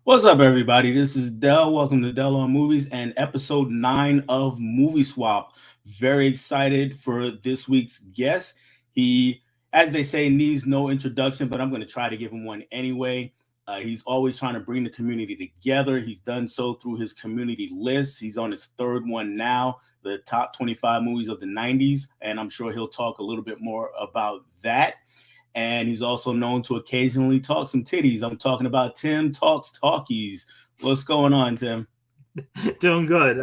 What's up, everybody? This is Dell. Welcome to Dell on Movies and episode 9 of Movie Swap. Very excited for this week's guest. He, as they say, needs no introduction, but I'm going to try to give him one anyway. He's always trying to bring the community together. He's done so through his community lists. He's on his third one now, the top 25 movies of the 90s, and I'm sure he'll talk a little bit more about that. And he's also known to occasionally talk some titties. I'm talking about Tim Talks Talkies. What's going on, Tim? Doing good.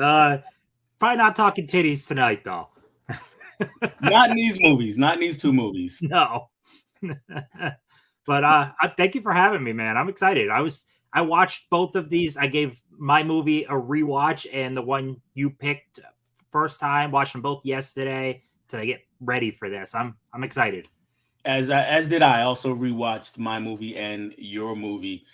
Probably not talking titties tonight, though. Not in these movies. Not in these two movies. No. But thank you for having me, man. I'm excited. I watched both of these. I gave my movie a rewatch, and the one you picked first time. Watched them both yesterday to get ready for this. I'm excited. As did I. Also rewatched my movie and your movie.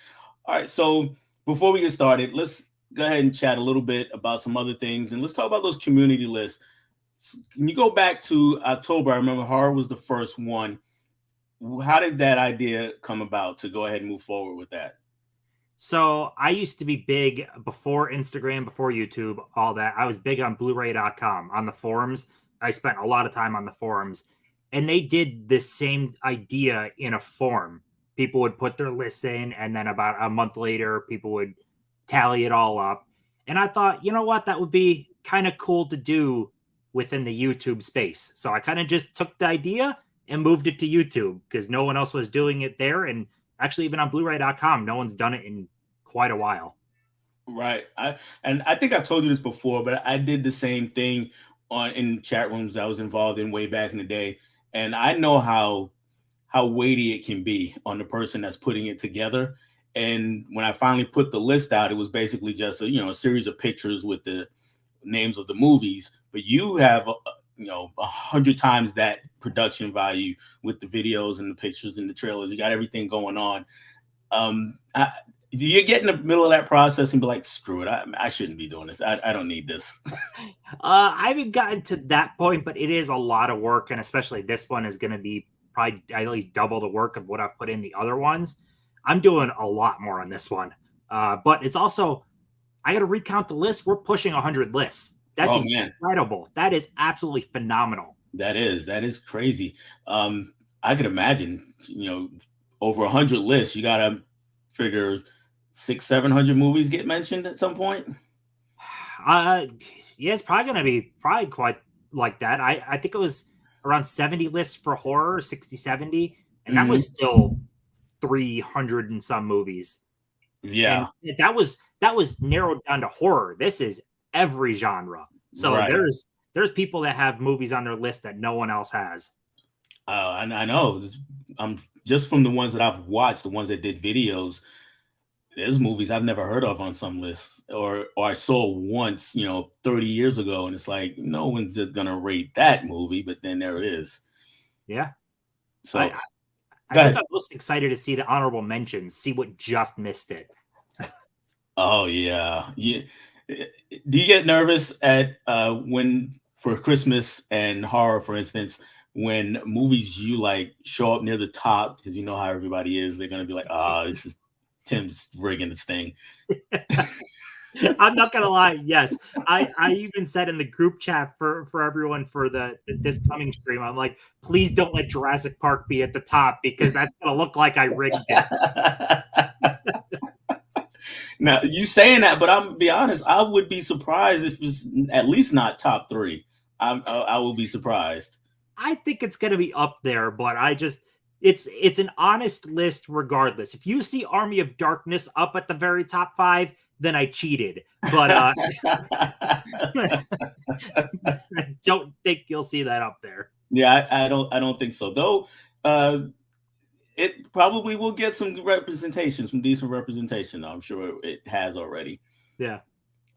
All right. So before we get started, let's go ahead and chat a little bit about some other things, and let's talk about those community lists. Can you go back to October? I remember horror was the first one. How did that idea come about to go ahead and move forward with that? So I used to be big before Instagram, before YouTube, all that. I was big on Blu-ray.com, on the forums. I spent a lot of time on the forums, and they did the same idea in a form. People would put their lists in, and then about a month later, people would tally it all up. And I thought, you know what, that would be kind of cool to do within the YouTube space. So I kind of just took the idea and moved it to YouTube because no one else was doing it there. And actually, even on Blu-ray.com, no one's done it in quite a while. Right. I think I've told you this before, but I did the same thing in chat rooms I was involved in way back in the day. And I know how weighty it can be on the person that's putting it together. And when I finally put the list out, it was basically just a series of pictures with the names of the movies. But you have 100 times that production value with the videos and the pictures and the trailers. You got everything going on. Do you get in the middle of that process and be like, screw it, I shouldn't be doing this. I don't need this. I haven't gotten to that point, but it is a lot of work. And especially this one is going to be probably at least double the work of what I've put in the other ones. I'm doing a lot more on this one. But it's also, I got to recount the list. We're pushing 100 lists. That's incredible. That is absolutely phenomenal. That is crazy. I could imagine, over 100 lists, you got to figure 600-700 movies get mentioned at some point. Yeah, it's probably going to be quite like that. I think it was around 70 lists for horror, 60, 70. And that was still 300 and some movies. Yeah. And that was narrowed down to horror. This is every genre. So right. There's people that have movies on their list that no one else has. I know. Just from the ones that I've watched, the ones that did videos, there's movies I've never heard of on some lists, or I saw once, 30 years ago, and it's like no one's just gonna rate that movie, but then there it is. Yeah. So I think I'm most excited to see the honorable mentions, see what just missed it. Oh yeah. Do you get nervous at when for Christmas and horror, for instance, when movies you like show up near the top because you know how everybody is? They're gonna be like, this is Tim's rigging this thing. I'm not gonna lie. Yes, I even said in the group chat for everyone for this coming stream, I'm like, please don't let Jurassic Park be at the top because that's gonna look like I rigged it. Now you saying that, but I'm gonna be honest. I would be surprised if it's at least not top 3. I will be surprised. I think it's gonna be up there, but it's an honest list regardless. If you see Army of Darkness up at the very top 5, then I cheated. But I don't think you'll see that up there. Yeah, I don't think so. Though it probably will get some representation, some decent representation. I'm sure it has already. Yeah.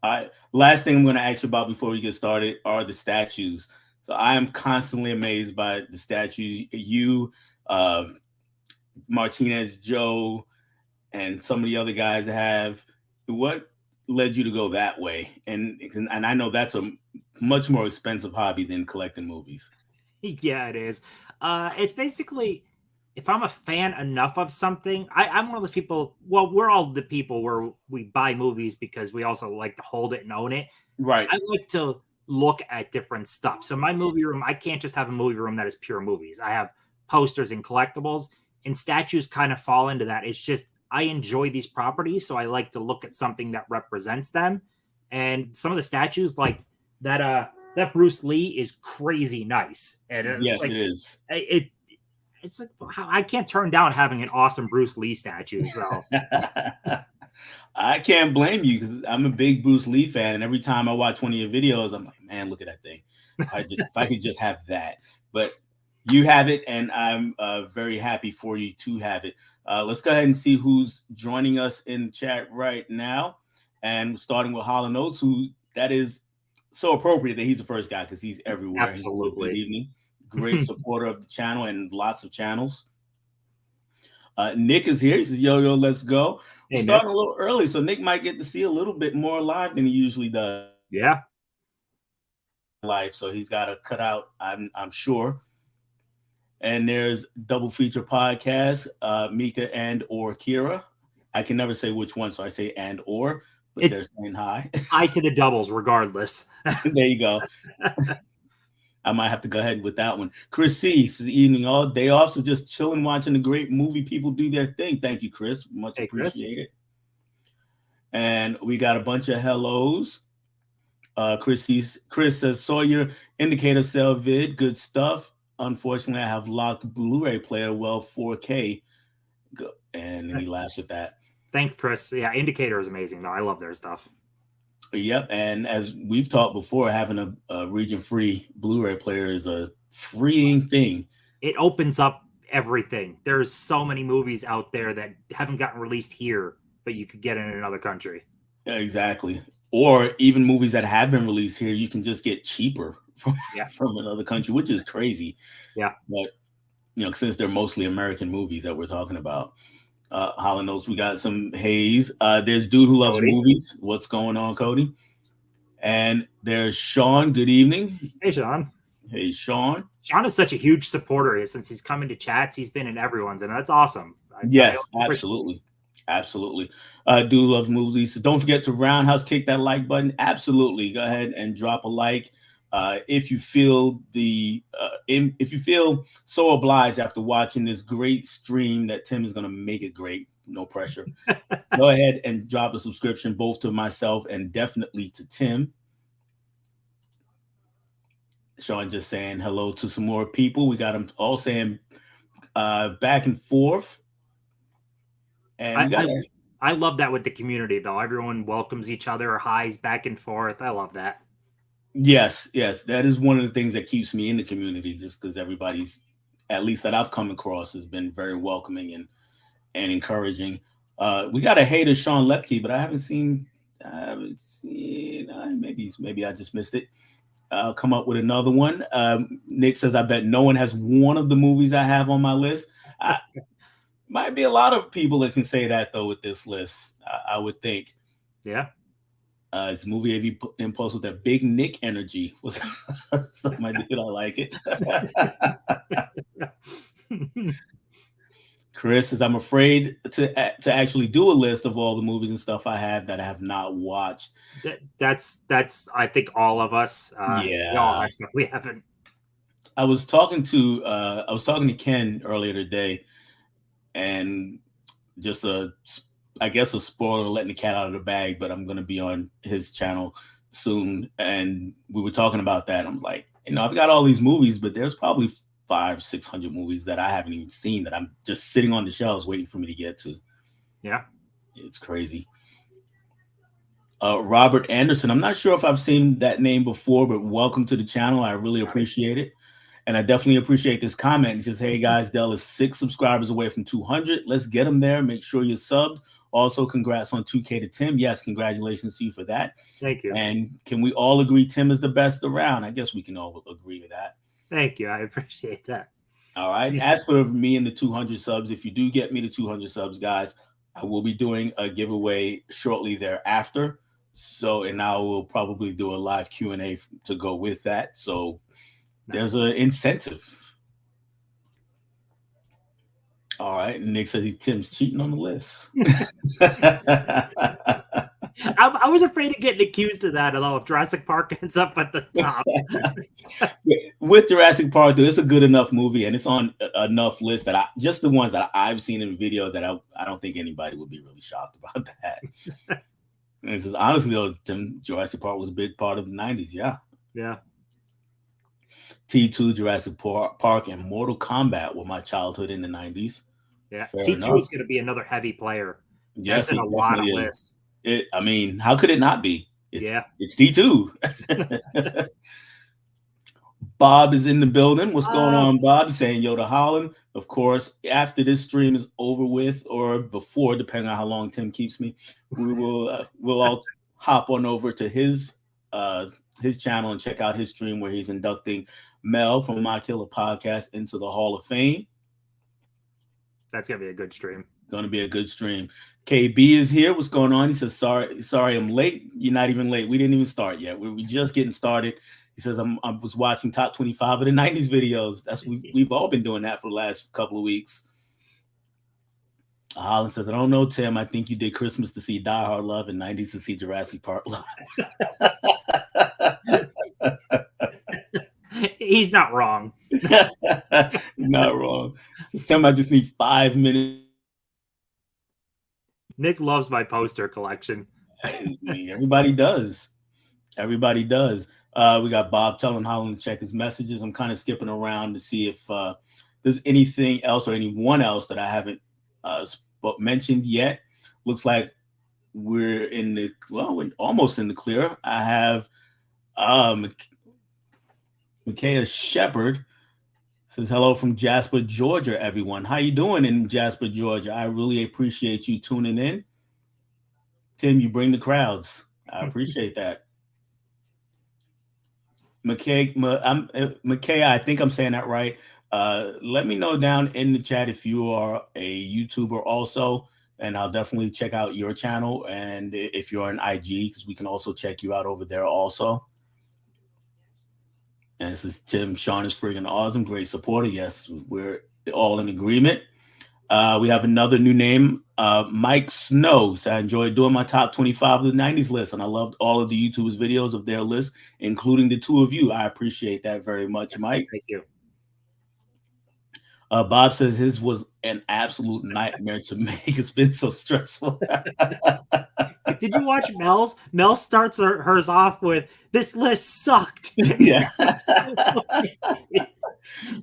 All right. Last thing I'm going to ask you about before we get started are the statues. So I am constantly amazed by the statues. You, Martinez Joe, and some of the other guys have. What led you to go that way? And I know that's a much more expensive hobby than collecting movies. Yeah, it is. It's basically if I'm a fan enough of something, I'm one of those people. Well, we're all the people where we buy movies because we also like to hold it and own it. Right. I like to look at different stuff. So my movie room, I can't just have a movie room that is pure movies. I have posters and collectibles, and statues kind of fall into that. It's just I enjoy these properties, so I like to look at something that represents them. And some of the statues, like that Bruce Lee, is crazy nice, and it's Yes, like it is. it's like I can't turn down having an awesome Bruce Lee statue. So I can't blame you because I'm a big Bruce Lee fan, and every time I watch one of your videos, I'm like, man, look at that thing. If I could just have that. But you have it, and I'm very happy for you to have it. Let's go ahead and see who's joining us in chat right now, and starting with Holland Oates, who that is so appropriate that he's the first guy because he's everywhere. He says, good absolutely. evening, great supporter of the channel and lots of channels. Nick is here. He says, yo, yo, let's go. We're Hey Nick. starting a little early, so Nick might get to see a little bit more live than he usually does Yeah. live. So he's got to cut out, I'm sure. And there's double feature podcast, Mika and or Kira. I can never say which one, so I say and or, but It they're saying hi. I to the doubles regardless. There you go. I might have to go ahead with that one. Chris C says, evening all day off, so just chilling, watching a great movie. People do their thing. Thank you, Chris. Much Hey Chris. appreciated. And we got a bunch of hellos. Chris says, Sawyer indicator cell vid, good stuff. Unfortunately, I have locked Blu-ray player, well, 4K. And he laughs at that. Thanks, Chris. Yeah, Indicator is amazing. No, I love their stuff. Yep. And as we've talked before, having a region-free Blu-ray player is a freeing thing. It opens up everything. There's so many movies out there that haven't gotten released here, but you could get in another country. Exactly. Or even movies that have been released here, you can just get cheaper from, Yeah. from another country, which is crazy. Yeah. But, since they're mostly American movies that we're talking about. Holland knows we got some Hayes. There's Dude Who Loves Cody. Movies. What's going on, Cody? And there's Sean. Good evening. Hey, Sean. Hey, Sean. Sean is such a huge supporter since he's come into chats. He's been in everyone's, and that's awesome. Yes, absolutely. Absolutely. Do love movies. So don't forget to roundhouse kick that like button. Absolutely. Go ahead and drop a like. If you feel if you feel so obliged after watching this great stream that Tim is going to make it great, no pressure. Go ahead and drop a subscription both to myself and definitely to Tim. Sean just saying hello to some more people. We got them all saying back and forth. And we got I love that with the community, though. Everyone welcomes each other, highs back and forth. I love that. Yes, that is one of the things that keeps me in the community, just because everybody's, at least that I've come across, has been very welcoming and encouraging. We got a hater, Sean Lepke, but I haven't seen. Maybe I just missed it. I'll come up with another one. Nick says, I bet no one has one of the movies I have on my list. Might be a lot of people that can say that, though, with this list, I would think. Yeah. It's a movie AV Impulse with that big Nick energy. Something I did. I like it. Chris says, I'm afraid to actually do a list of all the movies and stuff I have that I have not watched. That's I think all of us. Yeah. We haven't. I was talking to Ken earlier today, and just I guess a spoiler, letting the cat out of the bag, but I'm going to be on his channel soon. And we were talking about that. I'm like, I've got all these movies, but there's probably 500-600 movies that I haven't even seen that I'm just sitting on the shelves waiting for me to get to. Yeah. It's crazy. Robert Anderson. I'm not sure if I've seen that name before, but welcome to the channel. I really appreciate it. And I definitely appreciate this comment. It says, hey guys, Dell is 6 subscribers away from 200. Let's get them there. Make sure you're subbed. Also, congrats on 2K to Tim. Yes, congratulations to you for that. Thank you. And can we all agree Tim is the best around? I guess we can all agree to that. Thank you. I appreciate that. All right. And as for me and the 200 subs, if you do get me to 200 subs, guys, I will be doing a giveaway shortly thereafter. So, and I will probably do a live Q&A to go with that. So there's an incentive. All right. Nick says Tim's cheating on the list. I was afraid of getting accused of that, although if Jurassic Park ends up at the top. With Jurassic Park, though, it's a good enough movie, and it's on enough lists that I just the ones that I've seen in video that I don't think anybody would be really shocked about that. And it says honestly though, Jurassic Park was a big part of the '90s. Yeah, Yeah. T2, Jurassic Park, and Mortal Kombat were my childhood in the '90s. Yeah. Fair T2 enough. is going to be another heavy player. That's Yes, in a it lot of definitely is. lists. I mean, how could it not be? Yeah. It's T2. Bob is in the building. What's going on, Bob? He's saying yo to Holland. Of course, after this stream is over with, or before, depending on how long Tim keeps me, we'll all hop on over to his channel and check out his stream where he's inducting Mel from My Killer Podcast into the Hall of Fame. That's gonna be a good stream. Going to be a good stream. KB is here. What's going on? He says, sorry, I'm late. You're not even late. We didn't even start yet. We're just getting started. He says, I was watching top 25 of the 90s videos. We've all been doing that for the last couple of weeks. Holland says, I don't know, Tim. I think you did Christmas to see Die Hard Love and 90s to see Jurassic Park Love. He's not wrong. Not wrong. So Tim, I just need 5 minutes. Nick loves my poster collection. Everybody does. Everybody does. We got Bob telling Holland to check his messages. I'm kind of skipping around to see if there's anything else or anyone else that I haven't mentioned yet. Looks like we're almost in the clear. I have Micaiah Shepard says hello from Jasper, Georgia, everyone. How you doing in Jasper, Georgia? I really appreciate you tuning in. Tim, you bring the crowds. I appreciate that. McKay, I think I'm saying that right. Let me know down in the chat if you are a YouTuber also, and I'll definitely check out your channel. And if you're on IG, because we can also check you out over there also. And this is Tim. Sean is freaking awesome. Great supporter. Yes, we're all in agreement. We have another new name, Mike Snow. So I enjoyed doing my top 25 of the 90s list, and I loved all of the YouTubers' videos of their list, including the two of you. I appreciate that very much, yes, Mike. Thank you. Bob says his was an absolute nightmare to make. It's been so stressful. Did you watch Mel's? Mel starts hers off with, this list sucked. Yeah.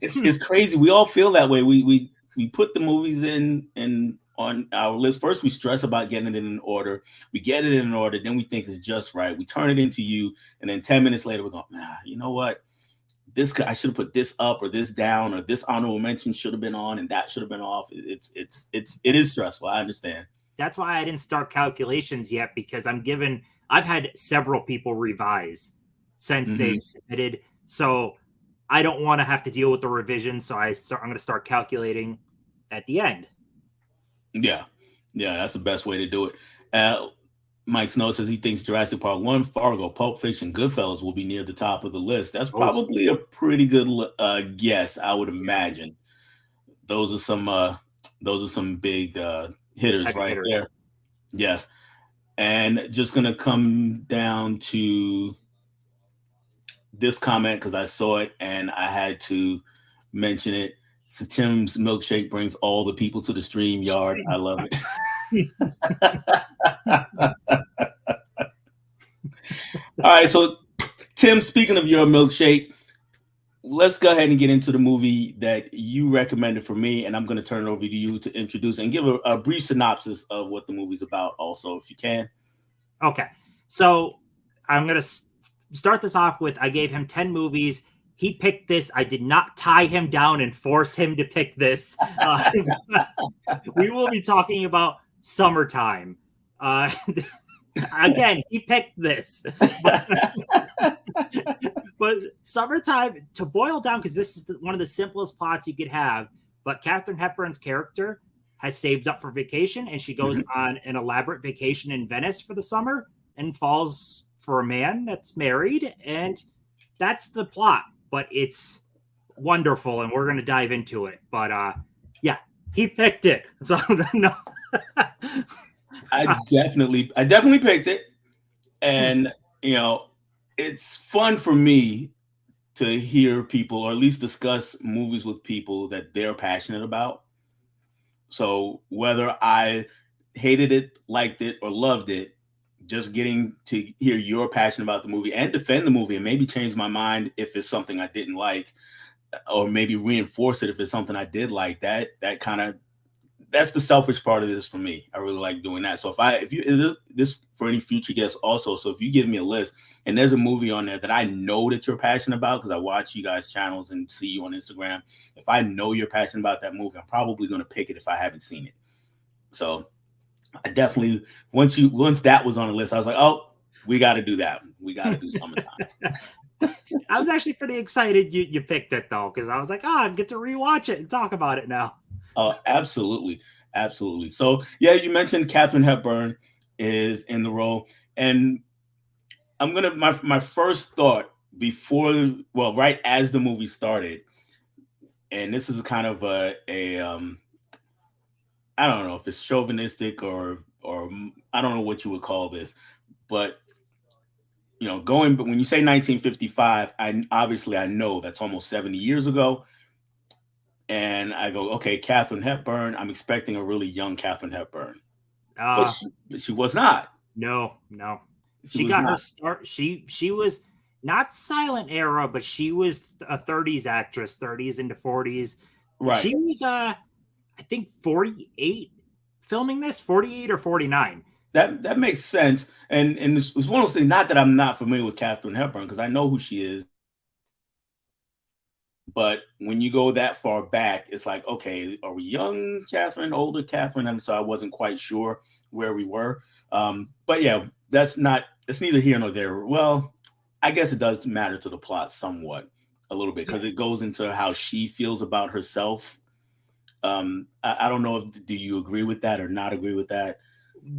It's crazy. We all feel that way. We put the movies in on our list. First, we stress about getting it in order. We get it in order. Then we think it's just right. We turn it into you. And then 10 minutes later, we're going, you know what? I should have put this up or this down, or this honorable mention should have been on and that should have been off. It is stressful. I understand. That's why I didn't start calculations yet, because I've had several people revise since they've submitted. So I don't want to have to deal with the revisions. So I'm going to start calculating at the end. Yeah. That's the best way to do it. Mike Snow says he thinks Jurassic Park 1, Fargo, Pulp Fiction, Goodfellas will be near the top of the list. That's probably a pretty good guess, I would imagine. Those are some big hitters right there. Yes. And just going to come down to this comment because I saw it and I had to mention it. So Tim's milkshake brings all the people to the stream yard. I love it. All right, so Tim, speaking of your milkshake, let's go ahead and get into the movie that you recommended for me, and I'm going to turn it over to you to introduce and give a brief synopsis of what the movie's about also, if you can. Okay, so I'm going to start this off with, I gave him 10 movies. He picked this. I did not tie him down and force him to pick this. We will be talking about Summertime. Again, he picked this. But Summertime, to boil down, because this is one of the simplest plots you could have, but Katharine Hepburn's character has saved up for vacation, and she goes on an elaborate vacation in Venice for the summer and falls for a man that's married, and that's the plot. But it's wonderful, and we're going to dive into it. But yeah, He picked it. So no. I definitely picked it, and you know, it's fun for me to hear people, or at least discuss movies with people that they're passionate about. So whether I hated it, liked it, or loved it, just getting to hear your passion about the movie and defend the movie and maybe change my mind if it's something I didn't like, or maybe reinforce it if it's something I did like, that kind of, that's the selfish part of this for me. I really like doing that. So if you this for any future guests also, so if you give me a list and there's a movie on there that I know that you're passionate about because I watch you guys channels and see you on Instagram, if I know you're passionate about that movie, I'm probably going to pick it if I haven't seen it. So I definitely, once that was on the list, I was like, oh, we got to do that. We got to do Summertime. I was actually pretty excited you picked it though, because I was like, I get to rewatch it and talk about it now. Oh, absolutely, absolutely. So yeah, you mentioned Katharine Hepburn is in the role, and I'm gonna my first thought before, well, right as the movie started, and this is a kind of a I don't know if it's chauvinistic or I don't know what you would call this, but going, but when you say 1955, I obviously I know that's almost 70 years ago, and I go, okay, Katharine Hepburn. I'm expecting a really young Katharine Hepburn, but Uh she was not. no, no. She She was got her not. start. She was not silent era, but she was a 30s actress, 30s into 40s. Right. She was I think 48 filming this, 48 or 49. That makes sense. And it's one of those things. Not that I'm not familiar with Katharine Hepburn because I know who she is, but when you go that far back, it's like, okay, are we young Catherine, older Catherine? And so I wasn't quite sure where we were. But yeah, that's not. It's neither here nor there. Well, I guess it does matter to the plot somewhat, a little bit, Yeah. because it goes into how she feels about herself. I don't know if do you agree with that or not agree with that.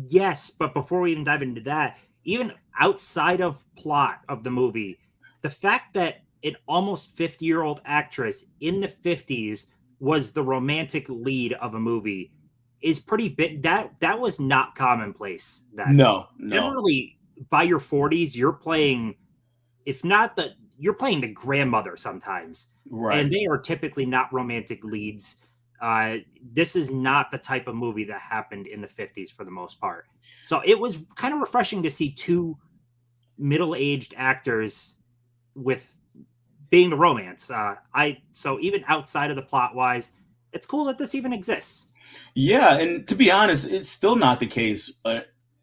Yes, but before we even dive into that, even outside of plot of the movie, the fact that an almost 50-year-old actress in the 50s was the romantic lead of a movie is pretty big. That was not commonplace then. No, no, Generally, by your 40s, you're playing, if not the, you're playing the grandmother sometimes, right. and they are typically not romantic leads. This is not the type of movie that happened in the 50s for the most part. So it was kind of refreshing to see two middle-aged actors with being the romance. I so even outside of the plot wise, it's cool that this even exists. Yeah, and to be honest, it's still not the case.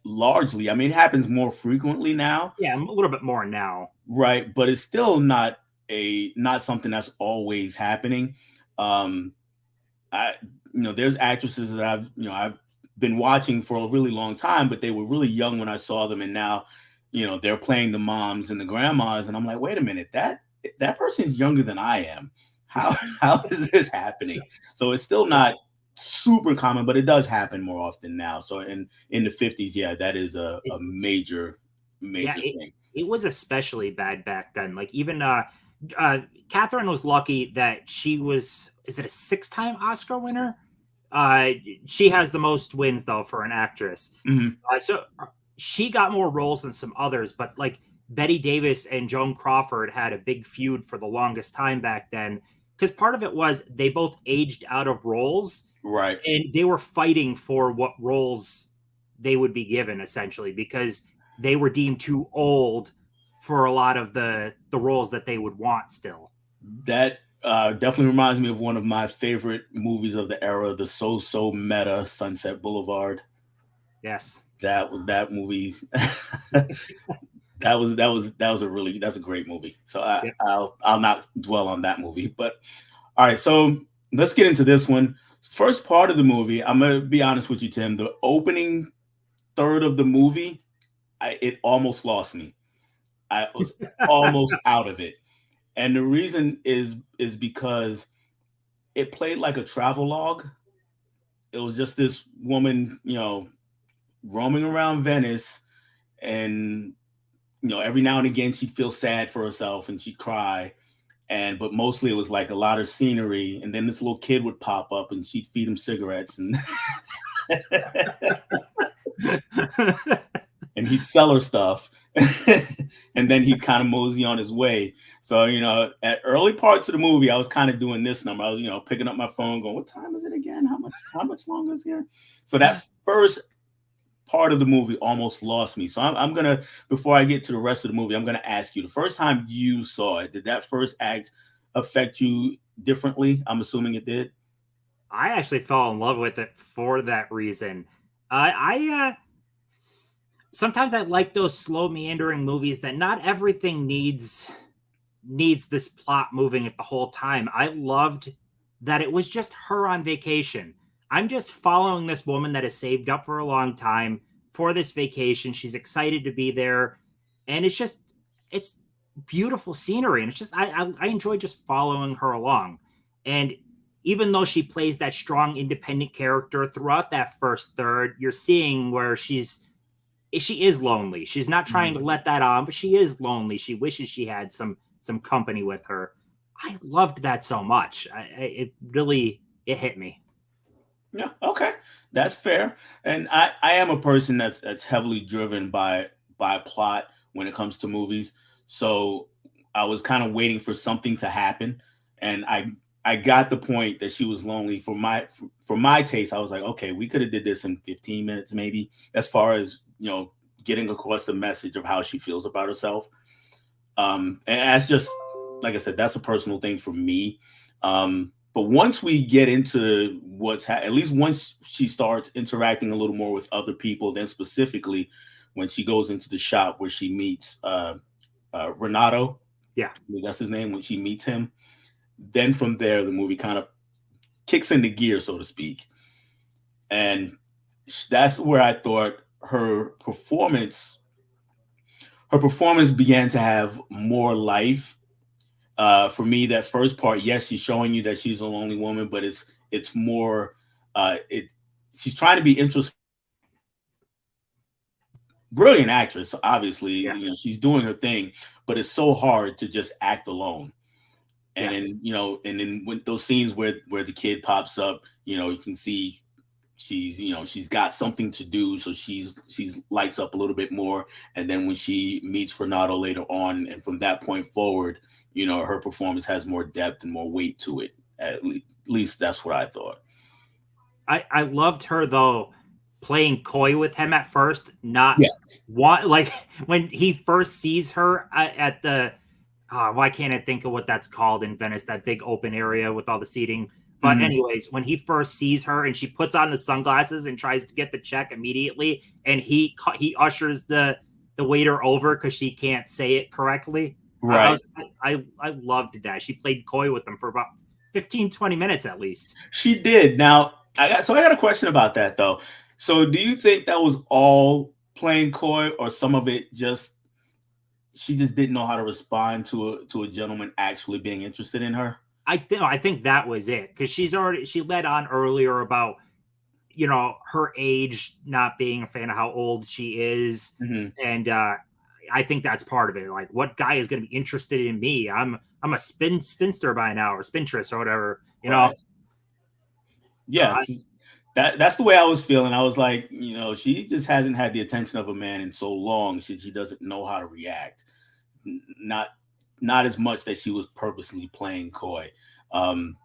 Largely, I mean, it happens more frequently now, Yeah, a little bit more now. right? But it's still not something that's always happening. Um, I there's actresses that I've been watching for a really long time, but they were really young when I saw them, and now they're playing the moms and the grandmas, and I'm like, wait a minute, that person's younger than I am. How how is this happening? So it's still Yeah, not super common, but it does happen more often now. So in the 50s, yeah, that is a it, major yeah, major thing. it was especially bad back then. Like even Catherine was lucky that she was, is it a six-time Oscar winner? Uh she has the most wins though for an actress. Mhm. So she got more roles than some others, but like Betty Davis and Joan Crawford had a big feud for the longest time back then because part of it was they both aged out of roles Right. and they were fighting for what roles they would be given essentially because they were deemed too old for a lot of the roles that they would want still. That definitely reminds me of one of my favorite movies of the era, the so meta Sunset Boulevard. Yes. That movie, that's a great movie. So Yep. I'll not dwell on that movie. But all right, so let's get into this one. First part of the movie, I'm gonna be honest with you, Tim. The opening third of the movie, it almost lost me. I was almost out of it, and the reason is because it played like a travel log. It was just this woman, roaming around Venice, and every now and again she'd feel sad for herself and she'd cry, and but mostly it was like a lot of scenery, and then this little kid would pop up and she'd feed him cigarettes, and and he'd sell her stuff. And then he'd kind of mosey on his way. So, at early parts of the movie, I was kind of doing this number. I was, picking up my phone, going, "What time is it again? How much longer is here?" So that first part of the movie almost lost me. So I'm gonna, before I get to the rest of the movie, I'm gonna ask you: the first time you saw it, did that first act affect you differently? I'm assuming it did. I actually fell in love with it for that reason. I sometimes I like those slow meandering movies that not everything needs this plot moving it the whole time. I loved that it was just her on vacation. I'm just following this woman that has saved up for a long time for this vacation. She's excited to be there, and it's beautiful scenery, and it's just I enjoy just following her along. And even though she plays that strong independent character throughout that first third, you're seeing where she is lonely. She's not trying to Mhm. let that on, but she is lonely. She wishes she had some company with her. I loved that so much. It really it hit me. Yeah, okay, that's fair. And I am a person that's heavily driven by plot when it comes to movies. So I was kind of waiting for something to happen, and I got the point that she was lonely. For my taste, I was like, okay, we could have did this in 15 minutes maybe, as far as getting across the message of how she feels about herself. And that's just, like I said, that's a personal thing for me. But once we get into at least once she starts interacting a little more with other people, then specifically when she goes into the shop where she meets Renato, Yeah. I think that's his name, when she meets him, then from there the movie kind of kicks into gear, so to speak. And that's where I thought her performance began to have more life. For me, that first part, yes, she's showing you that she's a lonely woman, but it's more it she's trying to be interesting. Brilliant actress, obviously, Yeah. she's doing her thing, but it's so hard to just act alone. And Yeah. then when those scenes where the kid pops up, you can see she's got something to do, so she's lights up a little bit more. And then when she meets Renato later on, and from that point forward, her performance has more depth and more weight to it. At least that's what I thought. I loved her though playing coy with him at first, not Yeah. what like when he first sees her at the why can't I think of what that's called in Venice, that big open area with all the seating. But Mhm. anyways, when he first sees her and she puts on the sunglasses and tries to get the check immediately, and he ushers the waiter over because she can't say it correctly. I Right. was I loved that. She played coy with them for about 15-20 minutes at least. She did. Now, I got a question about that though. So, do you think that was all playing coy, or some of it just she just didn't know how to respond to a gentleman actually being interested in her? I think that was it because she led on earlier about her age, not being a fan of how old she is, Hmm. and I think that's part of it. Like, what guy is going to be interested in me? I'm a spinster by now, or spintress, or whatever. Right. Yeah, I, that's the way I was feeling. I was like, she just hasn't had the attention of a man in so long. She doesn't know how to react. Not not as much that she was purposely playing coy. Um,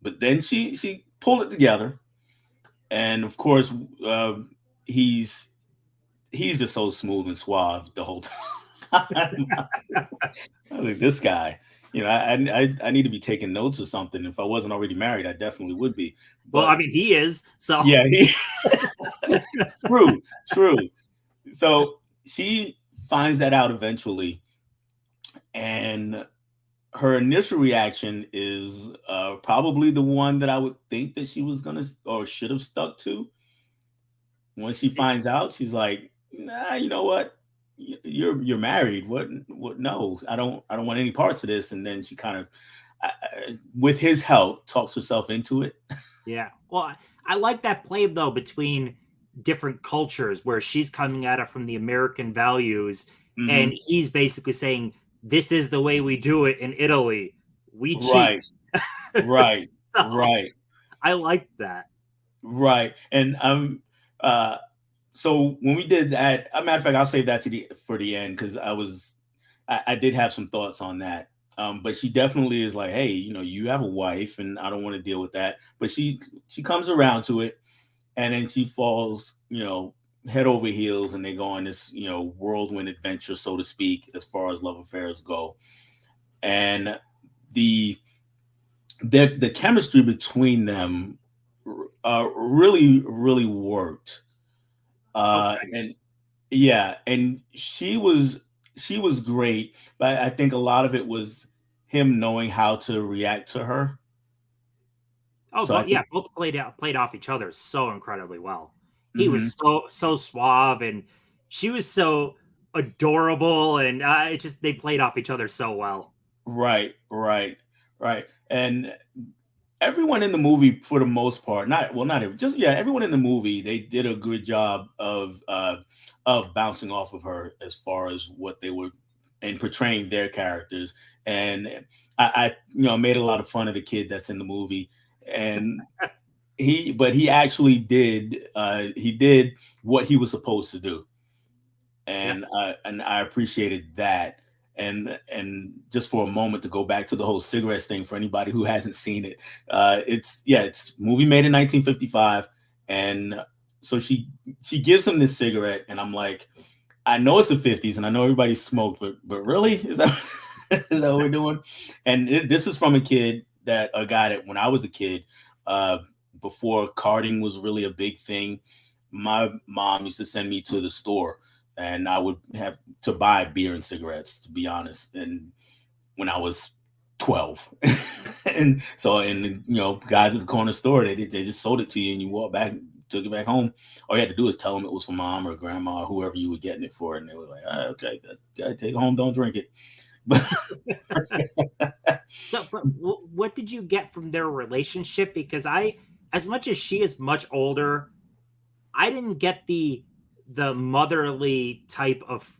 but then she pulled it together, and of course, um, he's he's just so smooth and suave the whole time. I was like, this guy. I need to be taking notes or something. If I wasn't already married, I definitely would be. well, But I mean, he is so. yeah, true, true. So she finds that out eventually, and her initial reaction is probably the one that I would think that she was gonna or should have stuck to. When she finds out, she's like, "Nah, you know what? You're married. What? No, I don't want any parts of this." And then she kind of, with his help, talks herself into it. Yeah. Well, I like that play though between different cultures where she's coming at it from the American values, and Hmm. he's basically saying this is the way we do it in Italy. we Right, cheat. right, So right, I liked that. right. And uh so when we did that, a matter of fact, I'll save that to the for the end because I did have some thoughts on that. But she definitely is like, hey, you have a wife, and I don't want to deal with that. But she comes around to it, and then she falls, head over heels, and they go on this, whirlwind adventure, so to speak, as far as love affairs go. And the the chemistry between them really really worked. Okay. And yeah, and she was great, but I think a lot of it was him knowing how to react to her. Oh, So I but yeah, think, both played off each other so incredibly well. He was mhm, so suave, and she was so adorable, and it just they played off each other so well. right, right, right, and everyone in the movie, for the most part, not well, not just yeah, everyone in the movie, they did a good job of bouncing off of her as far as what they were and portraying their characters. And I made a lot of fun of the kid that's in the movie, and he actually did what he was supposed to do, Yeah, and I appreciated that. And just for a moment to go back to the whole cigarettes thing for anybody who hasn't seen it, it's movie made in 1955, and so she gives him this cigarette, and I'm like, I know it's the 50s, and I know everybody smoked, but really, is that is that what we're doing? And this is from a guy that when I was a kid, uh, before carding was really a big thing. My mom used to send me to the store, and I would have to buy beer and cigarettes, to be honest. And when I was 12, and so guys at the corner store, they just sold it to you, and you walk back, took it back home. All you had to do is tell them it was for mom or grandma or whoever you were getting it for, and they were like, okay, gotta take it home, don't drink it. But so, but what did you get from their relationship? Because as much as she is much older, I didn't get the motherly type of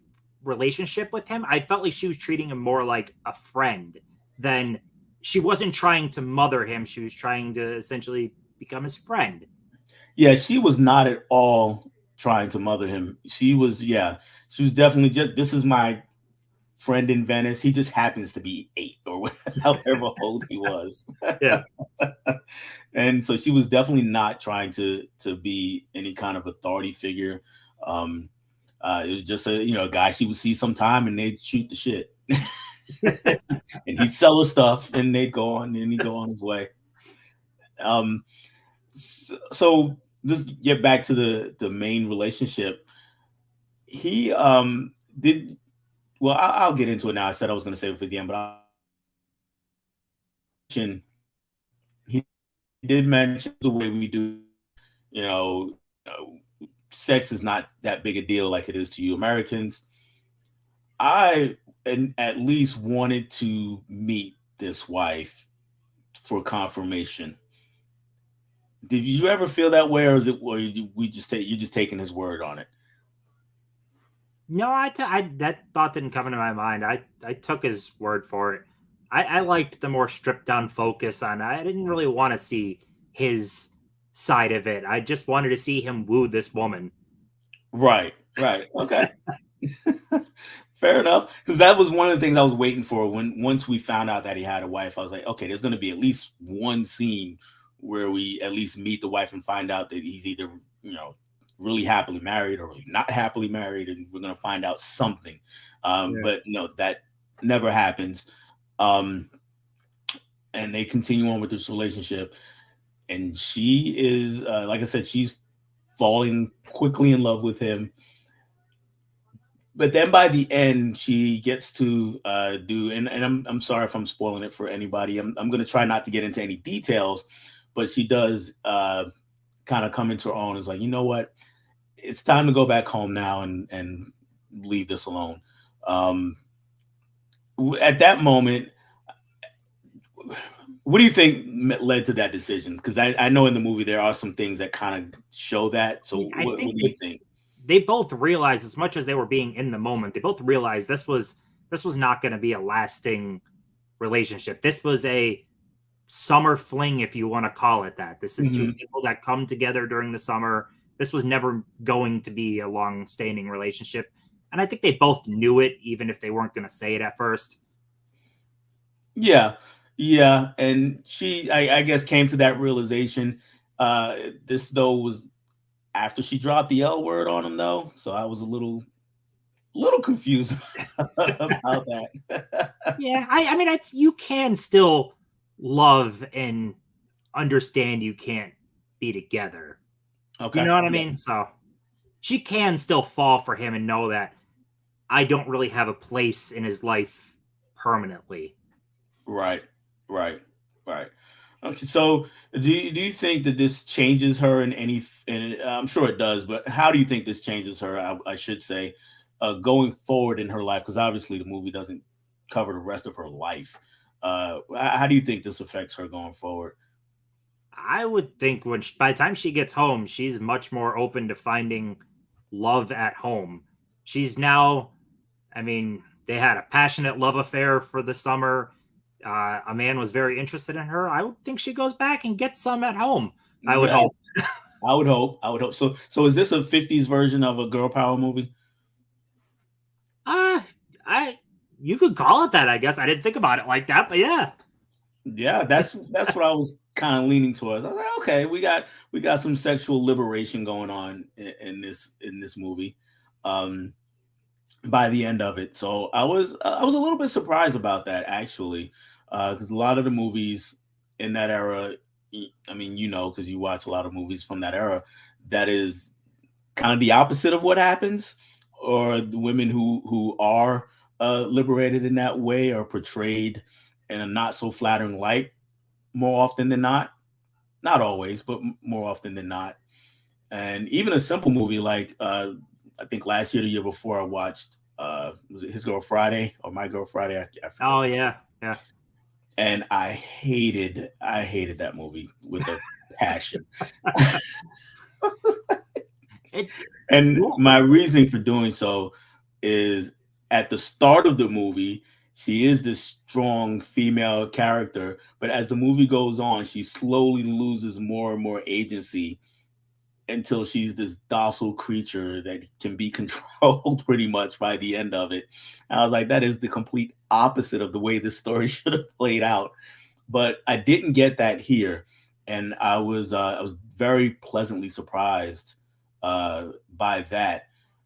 relationship with him. I felt like she was treating him more like a friend than she wasn't trying to mother him. She was trying to essentially become his friend. yeah, she was not at all trying to mother him. She was definitely just, this is my friend in Venice. He just happens to be 8 or however old he was. Yeah. And so she was definitely not trying to be any kind of authority figure. Um, it was just a guy she would see sometime, and they'd shoot the shit, and he'd sell her stuff, and they'd go on, and he'd go on his way. Um, so just get back to the main relationship. He did well. I'll get into it now. I said I was going to save it for the end, but he did mention the way we do. You know, sex is not that big a deal like it is to you Americans. I at least wanted to meet this wife for confirmation. Did you ever feel that way, or is it, or we just take you just taking his word on it? No, I that thought didn't come into my mind. I took his word for it. I liked the more stripped down focus on. I didn't really want to see his side of it. I just wanted to see him woo this woman. Right, right, okay. Fair enough, because that was one of the things I was waiting for. When once we found out that he had a wife, I was like, okay, there's going to be at least one scene where we at least meet the wife and find out that he's either really happily married or really not happily married, and we're going to find out something. Yeah. But no, that never happens. Um, and they continue on with this relationship, and she is, like I said, she's falling quickly in love with him. But then by the end, she gets to do, and I'm sorry if I'm spoiling it for anybody. I'm going to try not to get into any details, but she does kind of come into her own. It's like, you know what, it's time to go back home now and leave this alone. Um, at that moment, what do you think led to that decision? Because I know in the movie there are some things that kind of show that. So I what think do you think? they both realized, as much as they were being in the moment, they both realized this was not going to be a lasting relationship. This was a summer fling, if you want to call it that. This is two Hmm. people that come together during the summer. This was never going to be a long standing relationship. And I think they both knew it, even if they weren't going to say it at first. Yeah, yeah, and she, I guess, came to that realization. Uh, this though was after she dropped the L word on him, though, so I was a little confused about that. Yeah, I mean, you can still love and understand you can't be together. You Okay, know what I yeah, mean? So she can still fall for him and know that I don't really have a place in his life permanently. right, right, right. Okay, so do you think that this changes her in any? And I'm sure it does, but how do you think this changes her? I should say, going forward in her life, because obviously the movie doesn't cover the rest of her life. How do you think this affects her going forward? I would think by the time she gets home, she's much more open to finding love at home. She's now, I mean, they had a passionate love affair for the summer. A man was very interested in her. I would think she goes back and gets some at home. I would Yeah, hope. I would hope. I would hope. So is this a '50s version of a girl power movie? Uh, I you could call it that. I guess I didn't think about it like that, but yeah. Yeah, that's what I was kind of leaning towards. I was like, okay, we got some sexual liberation going on in this movie. Um, by the end of it, so I was a little bit surprised about that actually, because a lot of the movies in that era, I mean, because you watch a lot of movies from that era, that is kind of the opposite of what happens, or the women who are liberated in that way are portrayed in a not so flattering light more often than not. Not always, but more often than not. And even a simple movie like I think last year, the year before, I watched was it His Girl Friday or My Girl Friday? I forget Oh which one. yeah, yeah. And I hated that movie with a passion. It And cool. my reasoning for doing so is at the start of the movie, she is this strong female character, but as the movie goes on, she slowly loses more and more agency until she's this docile creature that can be controlled pretty much by the end of it. And I was like, that is the complete opposite of the way this story should have played out. But I didn't get that here, and I was very pleasantly surprised by that.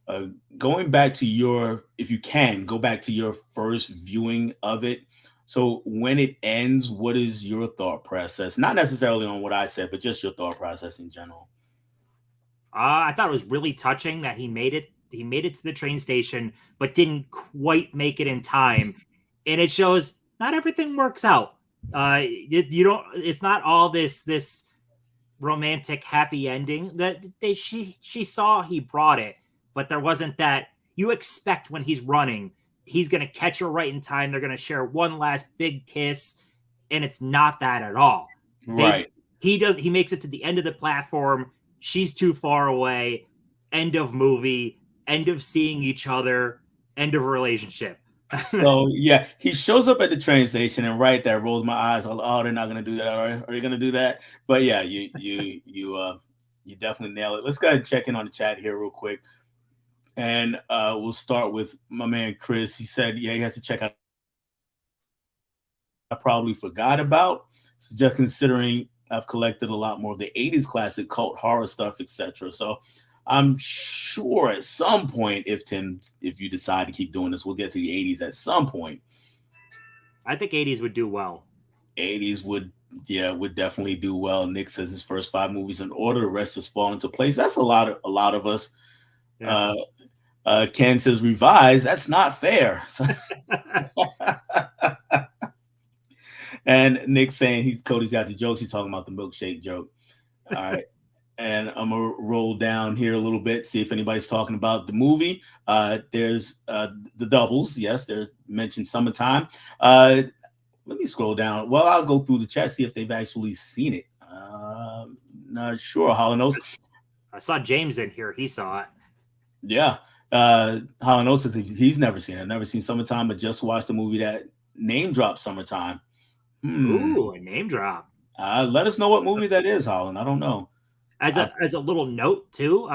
Uh, Going back to your, if you can go back to your first viewing of it. So when it ends, what is your thought process? Not necessarily on what I said, but just your thought process in general. I thought it was really touching that he made it. He made it to the train station, but didn't quite make it in time, and it shows not everything works out. You don't. It's not all this romantic happy ending that she saw he brought it, but there wasn't that you expect when he's running. He's gonna catch her right in time. They're gonna share one last big kiss, and it's not that at all. They Right. he makes it to the end of the platform. She's too far away. End of movie. End of seeing each other. End of relationship. So yeah, he shows up at the train station, and right there rolls my eyes. Oh, they're not gonna do that. Are they gonna do that? But yeah, you definitely nail it. Let's go ahead and check in on the chat here real quick, and we'll start with my man Chris. He said, yeah, he has to check out. I probably forgot about. So just considering I've collected a lot more of the '80s classic cult horror stuff, etc. So I'm sure at some point, if you decide to keep doing this, we'll get to the '80s at some point. I think 80s would do well. '80s would definitely do well. Nick says his first five movies in order, the rest has fallen into place. That's a lot of us. Yeah. Uh, Ken says revised. That's not fair. So, and Nick saying Cody's got the jokes. He's talking about the milkshake joke. All right. And I'm gonna roll down here a little bit, see if anybody's talking about the movie. There's the doubles. Yes, there's mentioned summertime. Let me scroll down. Well, I'll go through the chat, see if they've actually seen it. Not sure. Holonos. I saw James in here. He saw it. Yeah. Holonos says he's never seen it. I've never seen Summertime, but just watched the movie that name drop Summertime. Hmm. Ooh, a name drop. Let us know what movie that is, Holland. I don't know. As I, a little note too,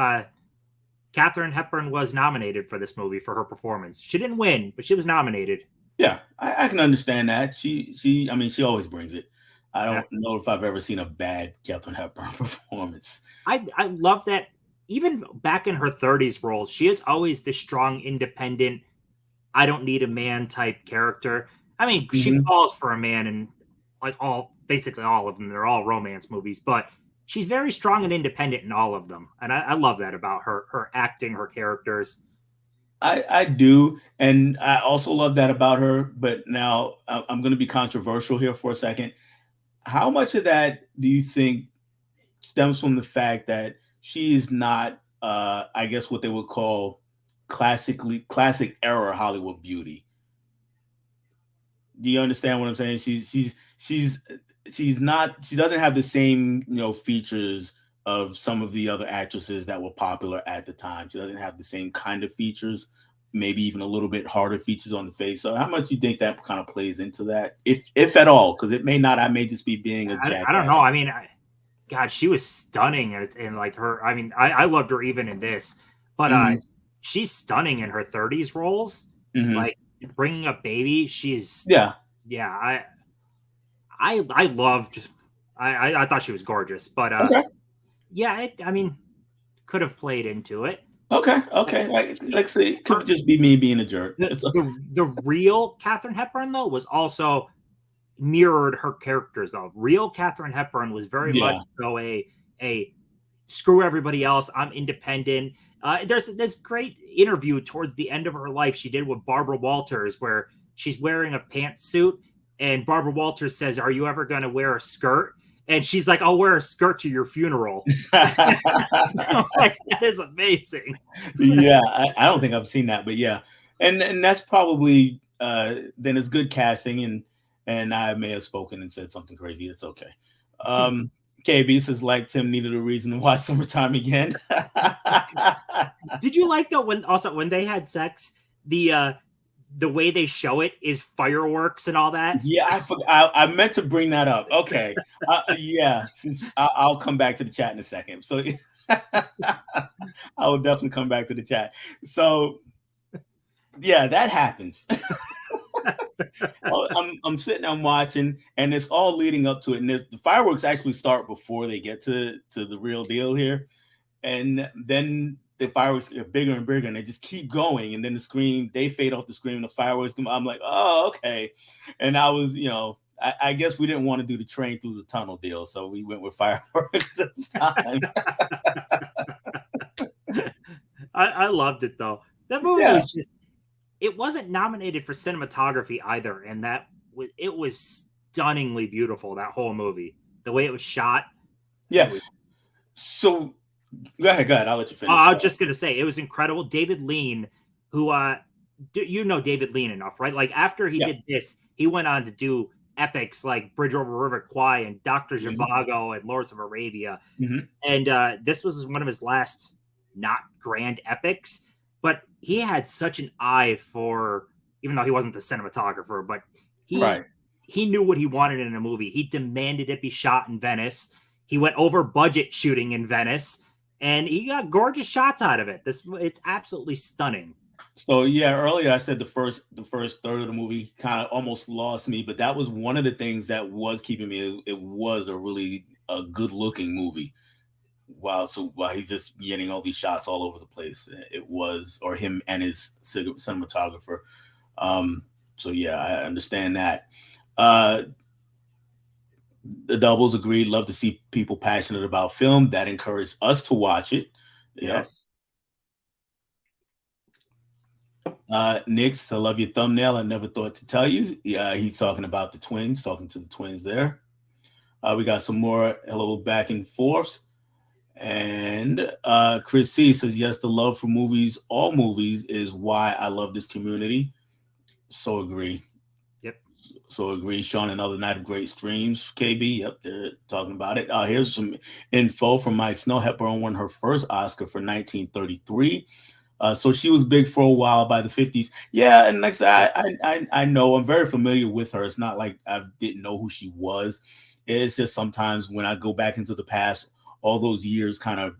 Katharine Hepburn was nominated for this movie for her performance. She didn't win, but she was nominated. yeah, I can understand that. I mean, she always brings it. I Yeah. don't know if I've ever seen a bad Catherine Hepburn performance. I love that even back in her 30s roles, she is always the strong, independent, I don't need a man type character. I mean, she Hmm. falls for a man in like basically all of them. They're all romance movies, but she's very strong and independent in all of them. And I love that about her acting, her characters. I do, and I also love that about her. But now I'm going to be controversial here for a second. How much of that do you think stems from the fact that she is not, I guess, what they would call classic era Hollywood beauty? Do you understand what I'm saying? She's not, she doesn't have the same, features of some of the other actresses that were popular at the time. She doesn't have the same kind of features, maybe even a little bit harder features on the face. So how much do you think that kind of plays into that, if at all? Because it may not. I may just be being a I don't know. jackass. I mean, God, she was stunning and like her. I mean, I loved her even in this, but Hmm. she's stunning in her 30s roles. Hmm. Like bringing up baby, she's Yeah. yeah. I loved. I thought she was gorgeous, but Okay. yeah. I mean, could have played into it. Okay. But Okay. Like I say, it her, could just be me being a jerk. the the real Katharine Hepburn though was also mirrored her characters though. Real Katharine Hepburn was very much Yeah. so a screw everybody else. I'm independent. There's this great interview towards the end of her life she did with Barbara Walters where she's wearing a pantsuit and Barbara Walters says, "Are you ever going to wear a skirt?" And she's like, "I'll wear a skirt to your funeral." Like that is amazing. Yeah, I don't think I've seen that, but yeah, and that's probably then it's good casting, and I may have spoken and said something crazy. It's okay. Um, KB says like Tim needed a reason to watch Summertime again. Did you like though when also when they had sex, the way they show it is fireworks and all that? Yeah, I meant to bring that up. Okay, yeah, since I'll come back to the chat in a second. So I will definitely come back to the chat. So yeah, that happens. I'm sitting, I'm watching, and it's all leading up to it. And the fireworks actually start before they get to the real deal here, and then the fireworks get bigger and bigger, and they just keep going. And then the screen, they fade off the screen, the fireworks come. I'm like, oh, okay. And I was, I guess we didn't want to do the train through the tunnel deal, so we went with fireworks this time. I loved it though. That movie Yeah, was just it wasn't nominated for cinematography either, and it was stunningly beautiful. That whole movie, the way it was shot, it yeah. was. So go ahead, go ahead. I'll let you finish. I was just gonna say it was incredible. David Lean, who you know David Lean enough, right? Like after he Yeah. did this, he went on to do epics like Bridge Over River Kwai and Doctor Hmm. Zhivago and Lords of Arabia. Hmm. And this was one of his last not grand epics, but he had such an eye for, even though he wasn't the cinematographer, but he Right. he knew what he wanted in a movie. He demanded it be shot in Venice. He went over budget shooting in Venice, and he got gorgeous shots out of it. It's absolutely stunning. So yeah, earlier I said the first third of the movie kind of almost lost me, but that was one of the things that was keeping me. It was a really a good looking movie. Wow, so while he's just getting all these shots all over the place, it was, or him and his cinematographer. Um, so yeah, I understand that. Uh, the doubles agreed. Love to see people passionate about film. That encouraged us to watch it. Yep. Yes. Nix, I love your thumbnail. I never thought to tell you. Yeah, he's talking about the twins, talking to the twins there. We got some more hello back and forth. And Chris C says, yes, the love for movies, all movies, is why I love this community. So agree. Yep. So agree. Sean, another night of great streams. KB, yep, they're talking about it. Here's some info from Mike Snow. Hepburn won her first Oscar for 1933 So she was big for a while by the 50s. Yeah, and like I said, I know I'm very familiar with her. It's not like I didn't know who she was. It's just sometimes when I go back into the past, all those years kind of,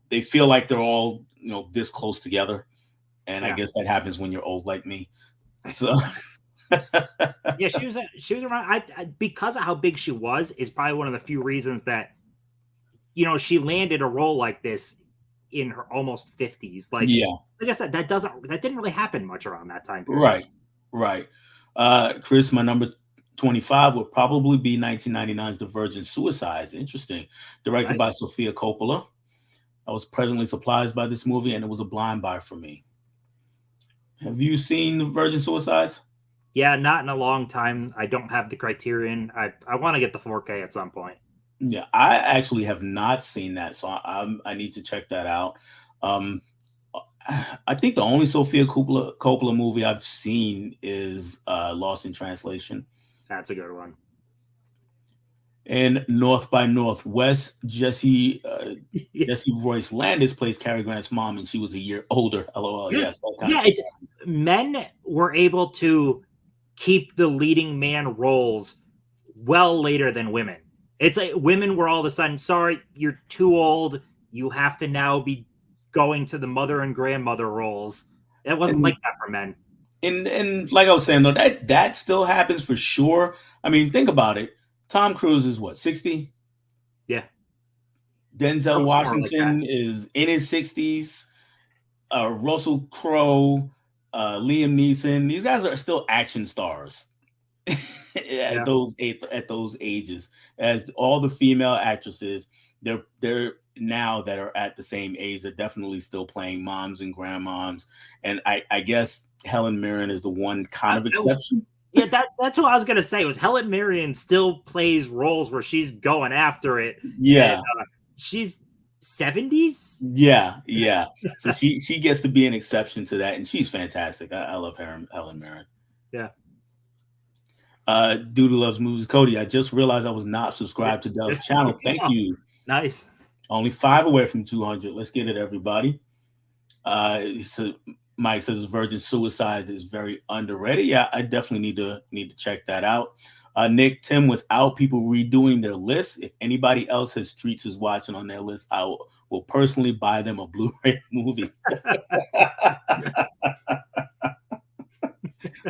they feel like they're all, this close together. And I Yeah. guess that happens when you're old like me. So Yeah, she was around. Because of how big she was, is probably one of the few reasons that she landed a role like this in her almost 50s. yeah, Like I said, that didn't really happen much around that time period. right, right. Chris, my number 25 would probably be 1999's The Virgin Suicides. Interesting. Directed Nice. by Sofia Coppola. I was pleasantly surprised by this movie, and it was a blind buy for me. Have you seen The Virgin Suicides? Yeah, not in a long time. I don't have the Criterion. I want to get the 4K at some point. Yeah, I actually have not seen that, so I need to check that out. Um, I think the only Sofia Coppola movie I've seen is Lost in Translation. That's a good one. And North by Northwest, Yeah, Jesse Royce Landis plays Cary Grant's mom, and she was a year older. LOL. Yes, that kind of yeah. thing. It's men were able to keep the leading man roles well later than women. It's like women were all of a sudden, sorry, you're too old. You have to now be going to the mother and grandmother roles. It wasn't And like that for men. and like I was saying though, that still happens for sure. I mean, think about it. Tom Cruise is what, 60? Yeah, Denzel somewhere like that. Washington is in his 60s. Russell Crowe, Liam Neeson. These guys are still action stars at Yeah. those ages. As all the female actresses, they're now that are at the same age. They're definitely still playing moms and grandmoms. And I guess Helen Mirren is the one kind of That was exception. Yeah, that's what I was gonna say. Was Helen Mirren still plays roles where she's going after it, and Yeah, she's 70s. yeah, yeah. So she gets to be an exception to that, and she's fantastic. I love Helen Mirren. Yeah. Dude who loves movies, Cody. I just realized I was not subscribed to Dell's channel. Thank you. Nice. Only 5 away from 200. Let's get it, everybody. So Mike says Virgin Suicides is very underrated. Yeah, I definitely need to check that out. Nick, Tim, without people redoing their lists, if anybody else has Streets is watching on their list, I will personally buy them a Blu-ray movie.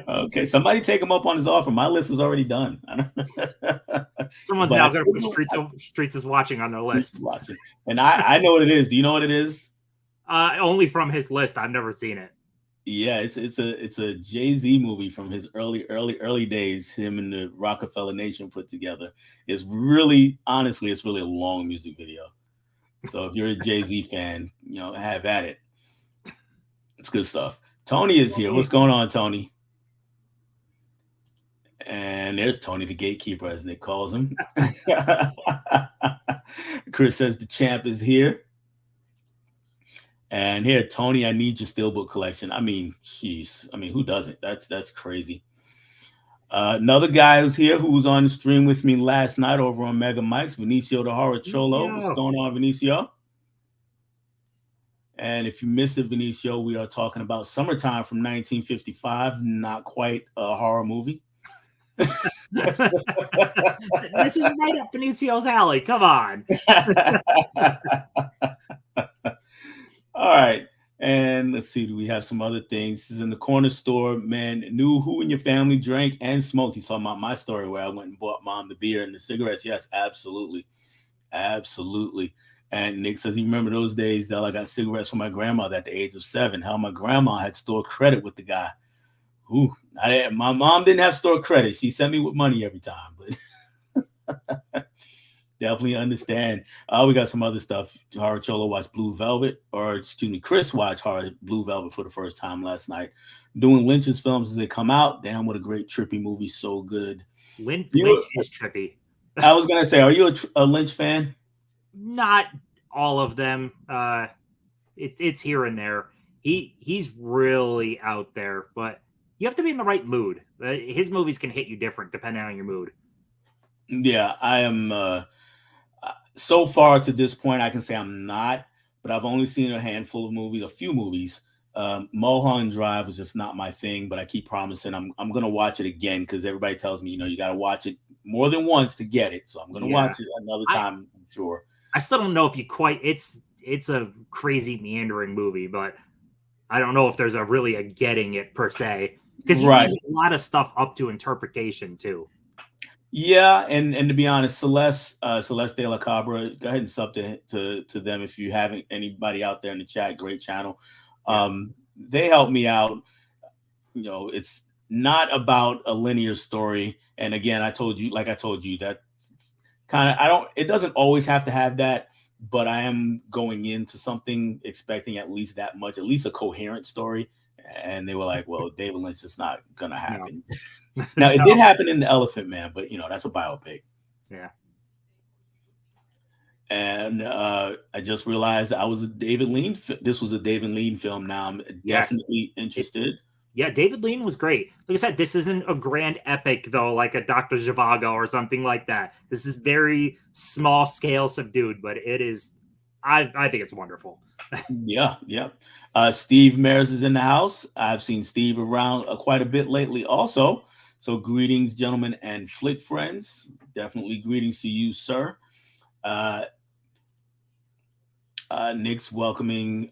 Okay, somebody take him up on his offer. My list is already done. Someone's But now I going to told put you, Streets is watching on their Streets is list. watching, and I know what it is. Do you know what it is? Only from his list. I've never seen it. Yeah, it's a Jay-Z movie from his early days. Him and the Rockefeller Nation put together. It's really, honestly, it's really a long music video. So if you're a Jay-Z fan, have at it. It's good stuff. Tony is here. What's going on, Tony? And there's Tony, the gatekeeper, as Nick calls him. Chris says the champ is here. And here, Tony, I need your steelbook collection. I mean, jeez. I mean, who doesn't? That's crazy. Another guy who's here who was on the stream with me last night over on Mega Mike's, Vinicio the Horror Cholo. What's going on, Vinicio? And if you missed it, Vinicio, we are talking about Summertime from 1955. Not quite a horror movie. This is right up Benicio's alley. Come on. All right. And let's see, do we have some other things? This is in the corner store. Man, knew who in your family drank and smoked. He's talking about my story where I went and bought mom the beer and the cigarettes. Yes, absolutely. Absolutely. And Nick says he remember those days that I got cigarettes from my grandmother at the age of 7. How my grandma had store credit with the guy. Ooh, my mom didn't have store credit. She sent me with money every time, but definitely understand. We got some other stuff. Horror Cholo watched Blue Velvet, or excuse me, Chris watched Horror Blue Velvet for the first time last night. Doing Lynch's films as they come out. Damn, what a great trippy movie. So good. Lynch is trippy. I was gonna say, are you a Lynch fan? Not all of them. It's here and there. He's really out there, but you have to be in the right mood. His movies can hit you different depending on your mood. Yeah, I am. So far to this point, I can say I'm not. but I've only seen a handful of movies, a few movies. Mulholland Drive was just not my thing, but I keep promising I'm gonna watch it again because everybody tells me, you got to watch it more than once to get it. So I'm gonna Yeah. watch it another I time, I'm sure. I still don't know if you quite it's a crazy meandering movie, but I don't know if there's a really a getting it per se because he Right. leaves a lot of stuff up to interpretation too. Yeah, and to be honest, Celeste de la Cabra, go ahead and sub to them if you haven't. Anybody out there in the chat, great channel. Yeah. They help me out. It's not about a linear story. And again, I told you that kind of I don't. It doesn't always have to have that, but I am going into something expecting at least that much, at least a coherent story. And they were like, "Well, David Lynch, it's not gonna No. happen." Now, it did No. happen in The Elephant Man, but that's a biopic. Yeah. And I just realized that I was a David Lean. This was a David Lean film. Now I'm Yes. definitely It, interested. yeah, David Lean was great. Like I said, this isn't a grand epic though, like a Dr. Zhivago or something like that. This is very small scale, subdued, but it is. I think it's wonderful. Yeah, yeah. Steve Mares is in the house. I've seen Steve around quite a bit lately, also. So greetings, gentlemen and flick friends. Definitely greetings to you, sir. Uh, Nick's welcoming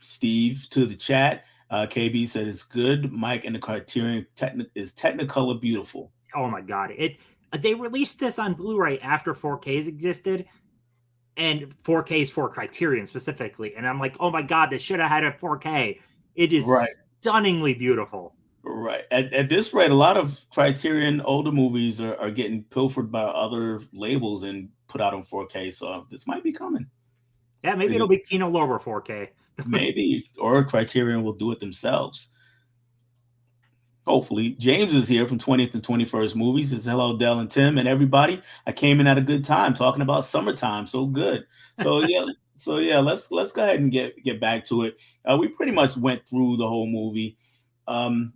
Steve to the chat. KB said it's good. Mike and the Criterion is Technicolor beautiful. Oh my god! They released this on Blu-ray after 4Ks existed, and 4Ks for Criterion specifically. And I'm like, oh my god, this should have had a 4K. It Right, is stunningly beautiful. right. At this rate, a lot of Criterion older movies are getting pilfered by other labels and put out on 4K. So this might be coming. Yeah, maybe it'll be Kino Lorber 4K. Maybe, or Criterion will do it themselves. Hopefully. James is here from 20th to 21st Movies. It's hello, Dell and Tim and everybody. I came in at a good time talking about summertime. So good. So yeah, let's go ahead and get back to it. We pretty much went through the whole movie. Um,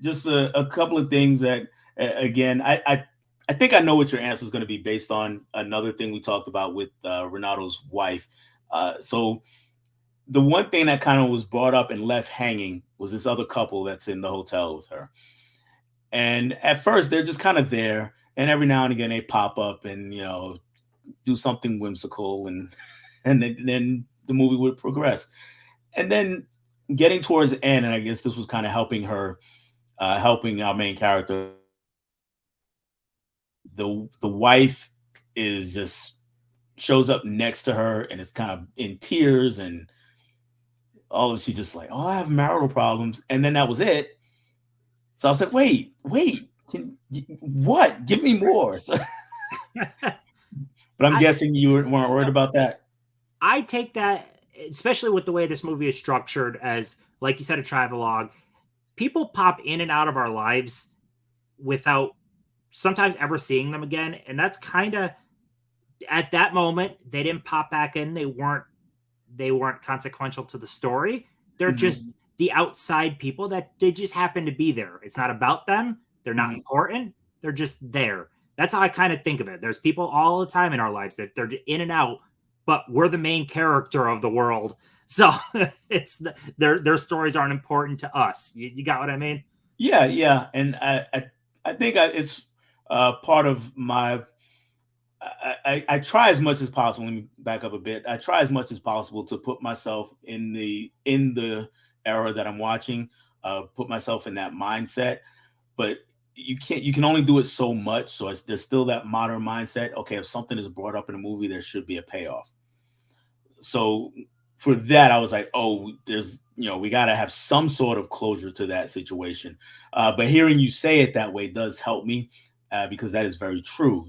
just a couple of things that again, I think I know what your answer is going to be based on another thing we talked about with Renato's wife. So the one thing that kind of was brought up and left hanging was this other couple that's in the hotel with her. And at first, they're just kind of there, and every now and again they pop up and do something whimsical, and then the movie would progress. And then getting towards the end, and I guess this was kind of helping her, helping our main character. The wife is just shows up next to her and is kind of in tears and all of she just like, oh, I have marital problems, and then that was it. So I was like, wait, what? Give me more. So, but I'm I guessing you weren't worried about that. I take that, especially with the way this movie is structured, as like you said, a travelogue. People pop in and out of our lives without sometimes ever seeing them again, and that's kind of at that moment they didn't pop back in. They weren't consequential to the story. They're Mm-hmm. just the outside people that they just happen to be there. It's not about them. They're not Mm-hmm. important. They're just there. That's how I kind of think of it. There's people all the time in our lives that they're in and out, but we're the main character of the world. So it's their stories aren't important to us. You got what I mean? Yeah, yeah, and I think it's part of my. I try as much as possible. Let me back up a bit. I try as much as possible to put myself in the era that I'm watching. Put myself in that mindset, but you can only do it so much. So there's still that modern mindset. Okay, if something is brought up in a movie, there should be a payoff. So for that, I was like, oh, there's we got to have some sort of closure to that situation. But hearing you say it that way does help me because that is very true.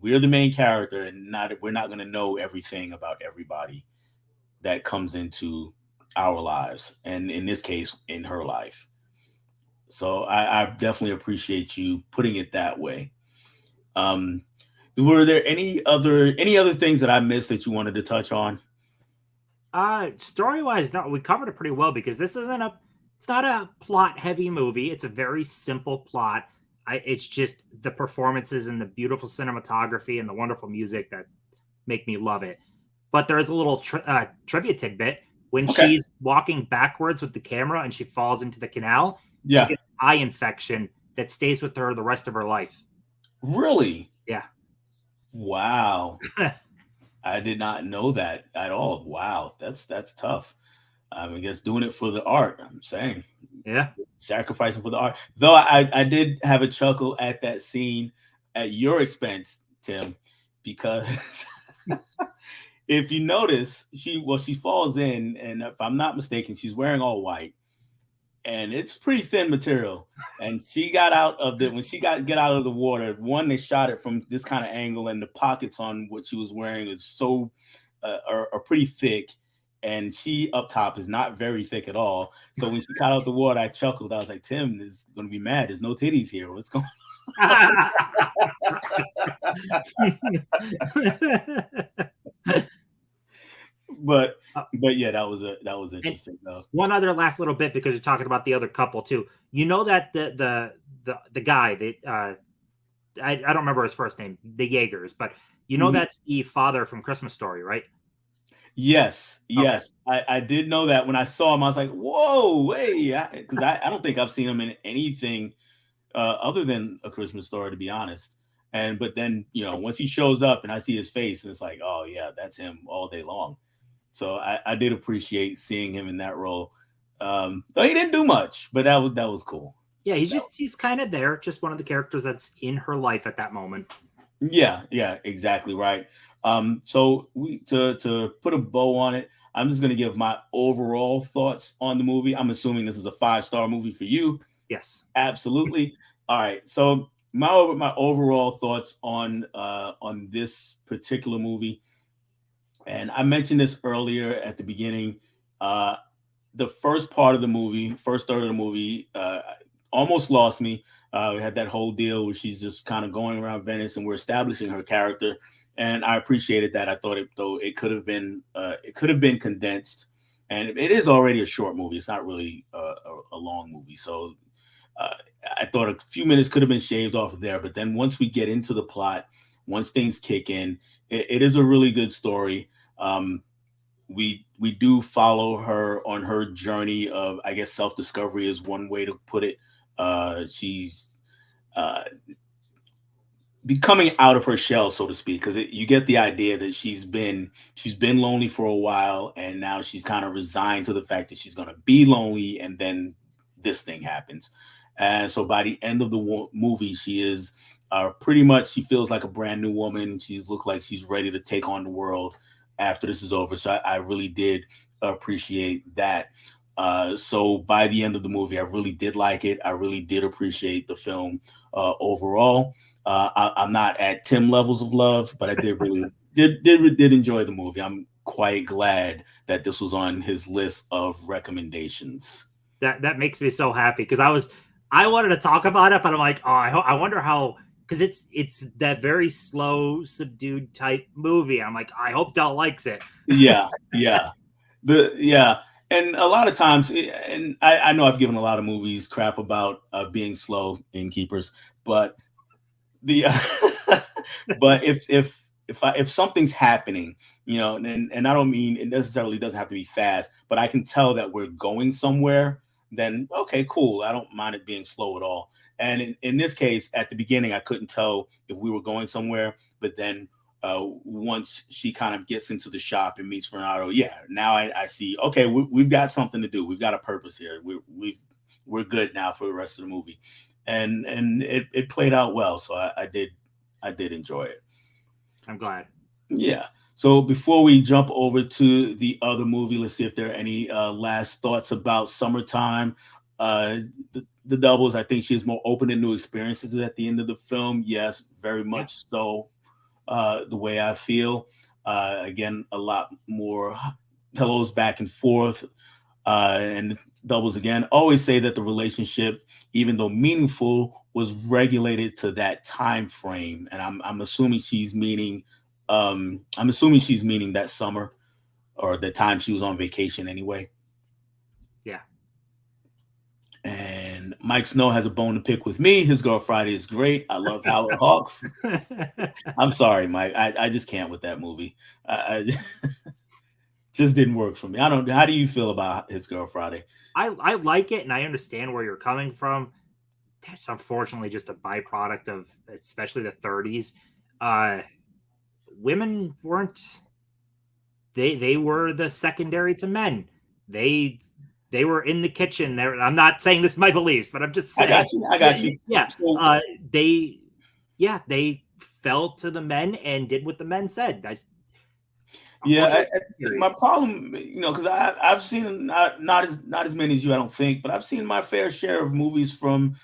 We're the main character, and we're not going to know everything about everybody that comes into our lives, and in this case, in her life. So I definitely appreciate you putting it that way. Um, were there any other things that I missed that you wanted to touch on? Story wise, no, we covered it pretty well because this isn't a it's not a plot heavy movie. It's a very simple plot. It's just the performances and the beautiful cinematography and the wonderful music that make me love it. but there's a little trivia tidbit. When Okay. she's walking backwards with the camera and she falls into the canal, she Yeah. gets eye infection that stays with her the rest of her life. Really? Yeah. Wow. I did not know that at all. Wow. That's tough. I guess doing it for the art. I'm saying Yeah. sacrificing for the art. Though I did have a chuckle at that scene at your expense, Tim, because if you notice, she falls in, and if I'm not mistaken, she's wearing all white, and it's pretty thin material. And she got out of the when she got get out of the water. One, they shot it from this kind of angle, and the pockets on what she was wearing is so are pretty thick, and she up top is not very thick at all. So when she got out the water, I chuckled. I was like, Tim is going to be mad. There's no titties here. What's going? But but yeah, that was And interesting though. one other last little bit because you're talking about the other couple too. You know that the guy that I don't remember his first name, the Jaegers, but you know Mhm. that's the father from Christmas Story, right? Yes, Okay. yes, I did know that when I saw him. I was like, "Whoa, hey!" Because I don't think I've seen him in anything other than A Christmas Story, to be honest. And but then once he shows up and I see his face, and it's like, "Oh yeah, that's him all day long." So I did appreciate seeing him in that role. Though he didn't do much, but that was cool. Yeah, That he's kind of there, just one of the characters that's in her life at that moment. Yeah, yeah, exactly right. So we to put a bow on it, I'm just gonna give my overall thoughts on the movie. I'm assuming this is a 5-star movie for you. Yes. Absolutely. All right. So my overall thoughts on this particular movie, and I mentioned this earlier at the beginning. Uh, the first part of the movie, first third of the movie, almost lost me. We had that whole deal where she's just kind of going around Venice, and we're establishing her character, and I appreciated that. I thought it could have been condensed, and it is already a short movie. It's not really a long movie, so uh, I thought a few minutes could have been shaved off of there. But then once we get into the plot, once things kick in, it is a really good story. We do follow her on her journey of, I guess, self discovery is one way to put it. She's uh, becoming out of her shell, so to speak, because you get the idea that she's been lonely for a while, and now she's kind of resigned to the fact that she's going to be lonely, and then this thing happens. And so by the end of the movie, she is pretty much, she feels like a brand new woman. She's looked like she's ready to take on the world after this is over. So I really did appreciate that. So by the end of the movie, I really did like it. I really did appreciate the film overall. I'm not at Tim levels of love, but I did really did enjoy the movie. I'm quite glad that this was on his list of recommendations. That makes me so happy because I wanted to talk about it, but I'm like, oh, I wonder how because it's that very slow, subdued type movie. I'm like, I hope Dell likes it. Yeah, yeah, yeah, and a lot of times, and I know I've given a lot of movies crap about being slow innkeepers, but the but if something's happening, and I don't mean it necessarily doesn't have to be fast, but I can tell that we're going somewhere, then okay, cool. I don't mind it being slow at all. And in this case, at the beginning, I couldn't tell if we were going somewhere, but then once she kind of gets into the shop and meets Renato, yeah, now I see. Okay, we've got something to do. We've got a purpose here. We're good now for the rest of the movie, and it played out well. So I did enjoy it. I'm glad. Yeah. So before we jump over to the other movie, let's see if there are any last thoughts about Summertime. Uh, the doubles, I think she's more open to new experiences at the end of the film. Yes, very Yeah. much so. The way I feel. Again, a lot more hellos back and forth, and doubles again. Always say that the relationship, even though meaningful, was regulated to that time frame, and I'm assuming she's meaning, that summer or the time she was on vacation anyway. Yeah. And Mike Snow has a bone to pick with me. His Girl Friday is great. I love Howard Hawks. I'm sorry, Mike. I just can't with that movie. I just didn't work for me. I don't. How do you feel about His Girl Friday? I like it and I understand where you're coming from. That's unfortunately just a byproduct of especially the 30s. Uh, Women weren't they were the secondary to men. They they were in the kitchen. There, I'm not saying this is my beliefs, but I'm just I saying, got you. I yeah, got you. yeah. So They, yeah, they fell to the men and did what the men said. That's yeah, unfortunately my problem, because I've seen not as many as you, I don't think, but I've seen my fair share of movies from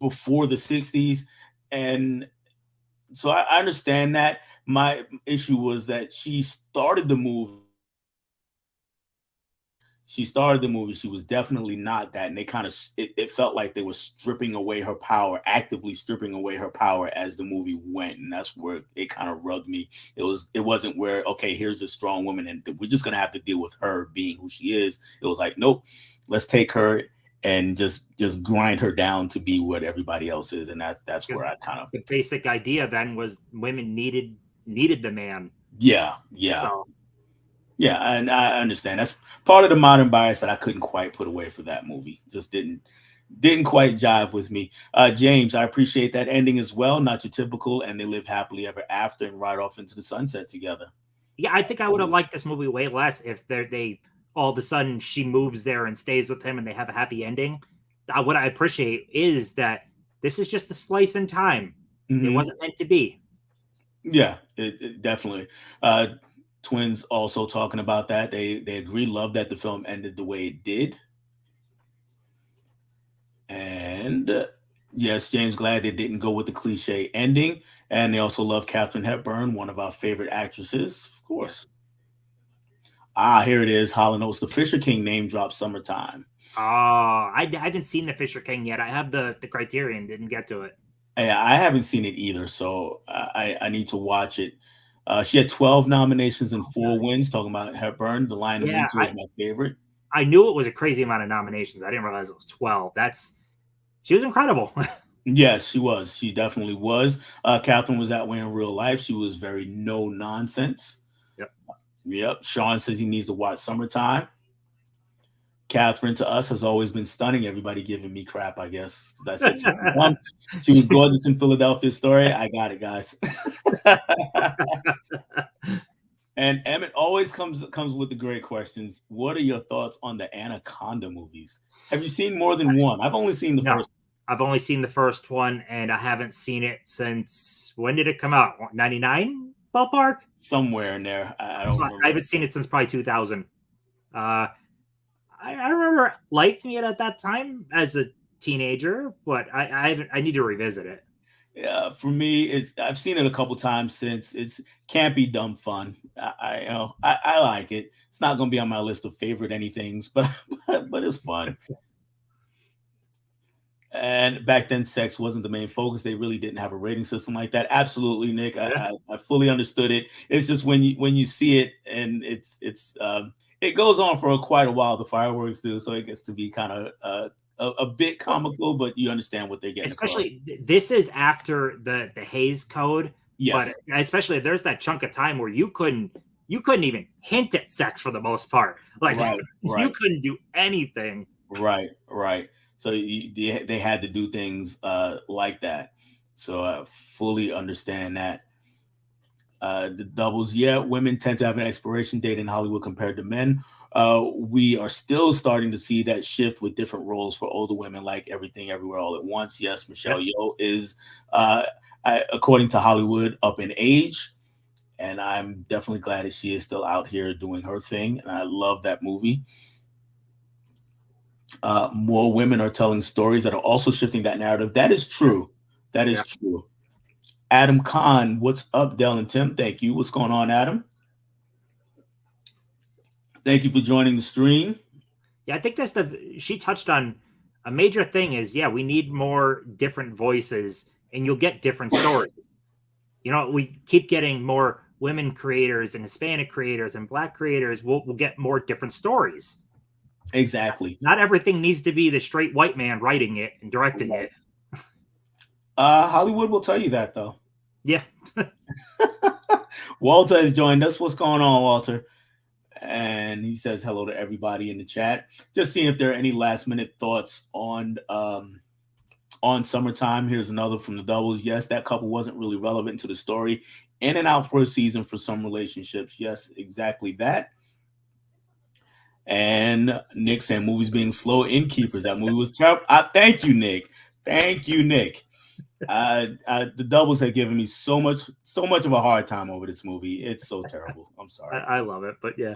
before the '60s, and so I understand that. My issue was that she started the movie. She was definitely not that, and they kind of it felt like they were stripping away her power, actively stripping away her power as the movie went, and that's where it kind of rubbed me. It wasn't where, okay, here's a strong woman, and we're just gonna have to deal with her being who she is. It was like, nope, let's take her and just grind her down to be what everybody else is, and that's because where I kind of, the basic idea then was women needed the man. yeah, yeah. So Yeah, and I understand. That's part of the modern bias that I couldn't quite put away for that movie. Just didn't quite jive with me. James, I appreciate that ending as well. Not your typical, and they live happily ever after and ride off into the sunset together. yeah, I think I would have liked this movie way less if they all of a sudden she moves there and stays with him and they have a happy ending. What I appreciate is that this is just a slice in time. It Hmm. wasn't meant to be. Yeah, it definitely. Twins also talking about that. They agree, love that the film ended the way it did, and yes, James, glad they didn't go with the cliche ending. And they also love Katharine Hepburn, one of our favorite actresses, of Yes. course. Ah, here it is. Holland Oates, the Fisher King name drop summertime. I haven't seen the Fisher King yet. I have the Criterion, didn't get to it. I haven't seen it either, so I need to watch it. She had 12 nominations and four wins. Talking about Hepburn, The Lion in Yeah, Winter is my favorite. I knew it was a crazy amount of nominations. I didn't realize it was 12. That's She was incredible. Yes, she was. She definitely was. Catherine was that way in real life. She was very no nonsense. Yep. Yep. Sean says he needs to watch Summertime. Catherine to us has always been stunning. Everybody giving me crap, I guess, because I said something dumb. She was gorgeous in Philadelphia Story. I got it, guys. And Emmett always comes with the great questions. What are your thoughts on the Anaconda movies? Have you seen more than one? I've only seen the No, first. I've only seen the first one, and I haven't seen it since when did it come out? 99 ballpark. Somewhere in there. I don't So I remember. haven't seen it since probably 2000. Uh, I remember liking it at that time as a teenager, but I haven't. I need to revisit it. Yeah, for me, I've seen it a couple times since. It's campy, dumb fun. I like it. It's not going to be on my list of favorite anythings, but but it's fun. And back then, sex wasn't the main focus. They really didn't have a rating system like that. Absolutely, Nick. I, Yeah. I, I fully understood it. It's just when you see it, and it goes on for quite a while. The fireworks do, so it gets to be kind of a bit comical, but you understand what they're getting across. Especially this is after the Hayes Code, but Yes, especially there's that chunk of time where you couldn't even hint at sex for the most part. Like right, you right, couldn't do anything. right, right. So they had to do things like that. So I fully understand that. The doubles, yeah, women tend to have an expiration date in Hollywood compared to men. We are still starting to see that shift with different roles for older women, like Everything Everywhere All at Once. Yes, Michelle Yeah. Yeoh is, uh, according to Hollywood, up in age, and I'm definitely glad that she is still out here doing her thing. And I love that movie. More women are telling stories that are also shifting that narrative. That is true. That Yeah. is true. Adam Khan, what's up, Dell and Tim? Thank you. What's going on, Adam? Thank you for joining the stream. Yeah, I think that's she touched on a major thing is yeah, we need more different voices and you'll get different stories. We keep getting more women creators and Hispanic creators and black creators. We'll get more different stories. Exactly. Not everything needs to be the straight white man writing it and directing Right. it. Hollywood will tell you that though. Yeah. Walter has joined us. What's going on, Walter? And he says hello to everybody in the chat. Just seeing if there are any last minute thoughts on Summertime. Here's another from the doubles. Yes, that couple wasn't really relevant to the story. In and out for a season for some relationships. Yes, exactly that. And Nick saying movies being slow innkeepers. That movie was terrible. Thank you, Nick. Thank you, Nick. The doubles have given me so much of a hard time over this movie. It's so terrible. I'm sorry. I love it, but yeah.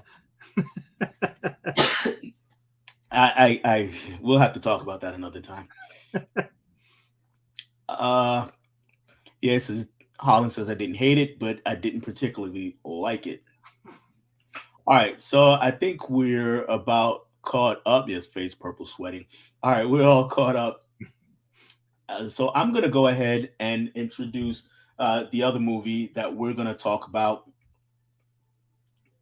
I we'll have to talk about that another time. Uh, yes, Holland says I didn't hate it, but I didn't particularly like it. All right, so I think we're about caught up. Yes, face purple sweating. All right, we're all caught up. So I'm gonna go ahead and introduce the other movie that we're gonna talk about,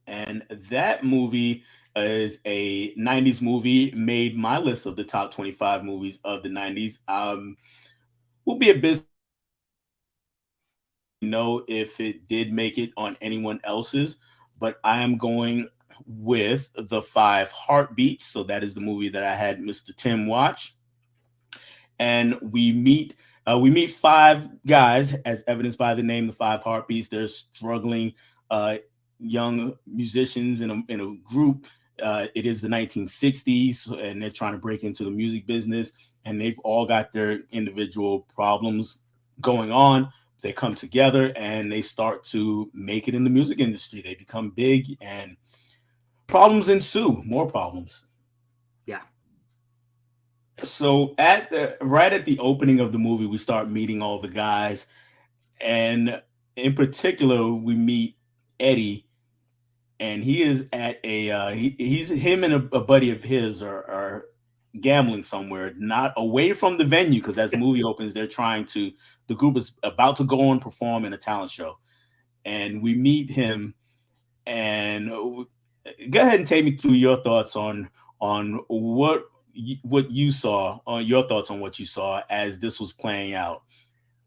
and that movie is a 90s movie, made my list of the top 25 movies of the 90s. Will be a bit know if it did make it on anyone else's, but I am going with The Five Heartbeats. So that is the movie that I had Mr. Tim watch, and we meet five guys, as evidenced by the name, The Five Heartbeats. They're struggling uh, young musicians in a group. It is the 1960s, and they're trying to break into the music business, and they've all got their individual problems going on. They come together and they start to make it in the music industry. They become big, and problems ensue. More problems. Yeah. So right at the opening of the movie, we start meeting all the guys, and in particular, we meet Eddie, and he is at he's him and a buddy of his are gambling somewhere, not away from the venue, because as the movie opens, the group is about to go and perform in a talent show, and we meet him. And go ahead and take me through your thoughts on what you saw, on your thoughts on what you saw as this was playing out.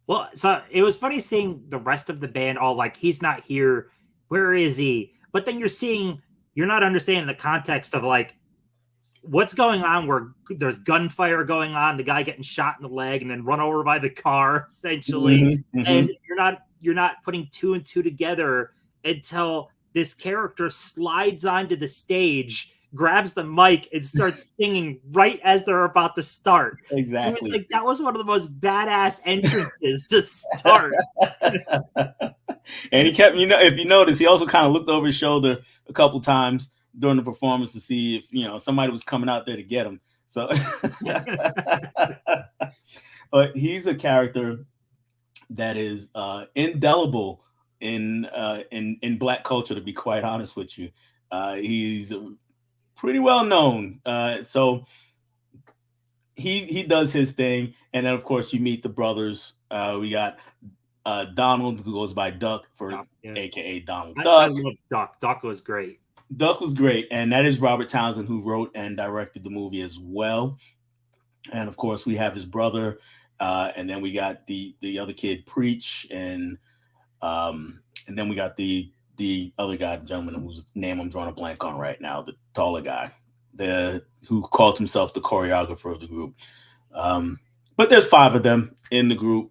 Well, so it was funny seeing the rest of the band all like, he's not here. Where is he? But then you're not understanding the context of like what's going on where there's gunfire going on, the guy getting shot in the leg and then run over by the car, essentially. Mm-hmm, mm-hmm. And you're not putting two and two together until this character slides onto the stage, grabs the mic, and starts singing right as they're about to start. It was Exactly. like that was one of the most badass entrances to start. And he kept, if you notice, he also kind of looked over his shoulder a couple times during the performance to see if somebody was coming out there to get him. So, but he's a character that is indelible in black culture. To be quite honest with you, he's pretty well known. So he does his thing, and then of course you meet the brothers. We got Donald, who goes by Duck for Duck, yeah. AKA Donald I Duck. love Duck. Duck was great. Duck was great, and that is Robert Townsend, who wrote and directed the movie as well. And of course, we have his brother, and then we got the other kid, Preach, and then we got the other guy, the gentleman whose name I'm drawing a blank on right now, the taller guy, the who called himself the choreographer of the group. But there's five of them in the group,